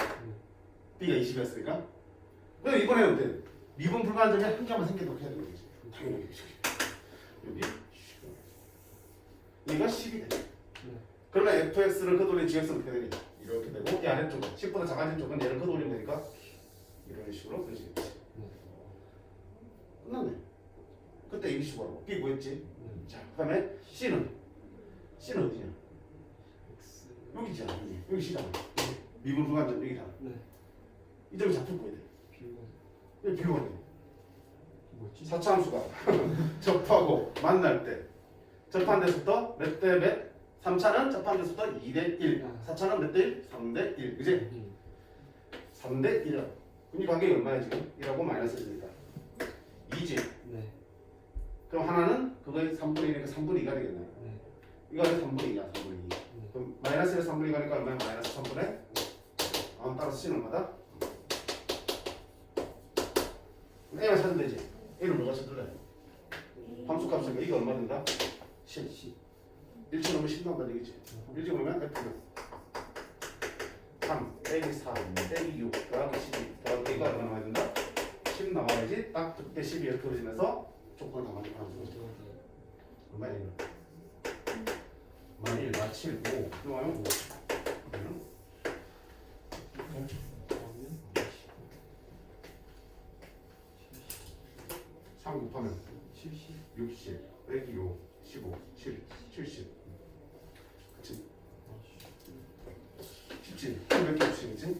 B가 20이었으니까. 그럼 이번에는 어때? 미분 불가한 점이 한 개만 생기도록 해야 되는 거지. 당연히 여기. 얘가 10이 돼. 그러면 fx를 걷어올린 gx는 어떻게 되니? 이렇게 되고 이 아래쪽은 10보다 작아진 쪽은 얘를 걷어올리면 되니까 이런 식으로 그러지. 끝났네. 그때 이 식으로 B 뭐였지? 자, 그 다음에 C는 어디냐? 여기잖아. 여기 C잖아. 미분 불가한 점 여기잖아. 이 점이 잡힐 거야 돼. 여기 비교가 돼. 사차함수가 접하고 만날 때 접한 데서부터 몇 대 몇? 3차는 접한 데서부터 2대 1. 4차는 몇 대 1? 3대 1. 그지? 3대 1이야. 그럼 이 관계가 얼마야 지금? 1하고 마이너스 1이니까 2지. 그럼 하나는 그거의 3분의 1이니까 3분의 2가 되겠네. 이거 3분의 2야. 3분의 2. 그럼 마이너스 1에서 3분의 2가니까 얼마야? 마이너스 3분의 따라서 C는 얼마다? A만 찾으면 되지. A를 뭐가 찾을래? 함수값이니까 이게 얼마 된다? 10. 1치 넣으면 10 나온다는 얘기지. 1치 넣으면 F는 3 빼기 4 빼기 6 더하기 12 더하기 A가 얼마 나와야 된다? 10 나와야지. 딱 그때 10이 이렇게 그려지면서 조건을 다 만족하는 거지. 얼마야 이거? 만일 나 7, 5 들어가면 5 3 곱하면 60 빼기 5 15 7 70 그치? 쉽지? 몇 개 없이 그치?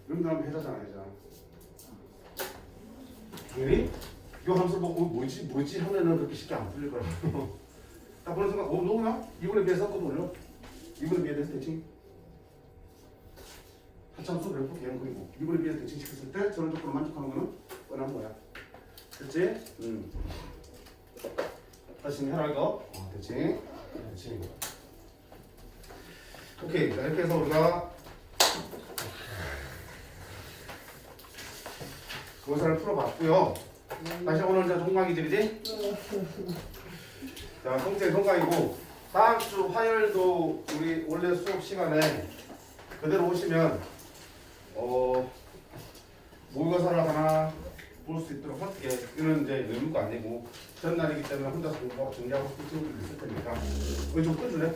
이런 다음에 해자잖아 해자. 당연히 이 함수 보고 뭐지 하면은 그렇게 쉽게 안 풀릴 거야. 딱 보는 순간 누구나? 2분의 b에서 끄도 올려. 2분의 b에 대해서 대칭 하차함수 그래프 개형 그리고 2분의 b에서 대칭 시켰을 때 저런 조건을 만족하는 거는 뻔한 거야. 됐지? 다시 해라 이거. 대칭. 오케이. 자, 이렇게 해서 우리가 고사를 풀어봤고요. 다시 오늘 이제 동강이들이지? 자, 통째 동강이고 다음 주 화요일도 우리 원래 수업 시간에 그대로 오시면 모의고사를 하나 볼 수 있도록 할게. 이거는 이제 의무가 아니고 전날이기 때문에 혼자서 공부하고 정리하고 싶은 친구들도 있을 테니까. 이거 좀 꺼줄래?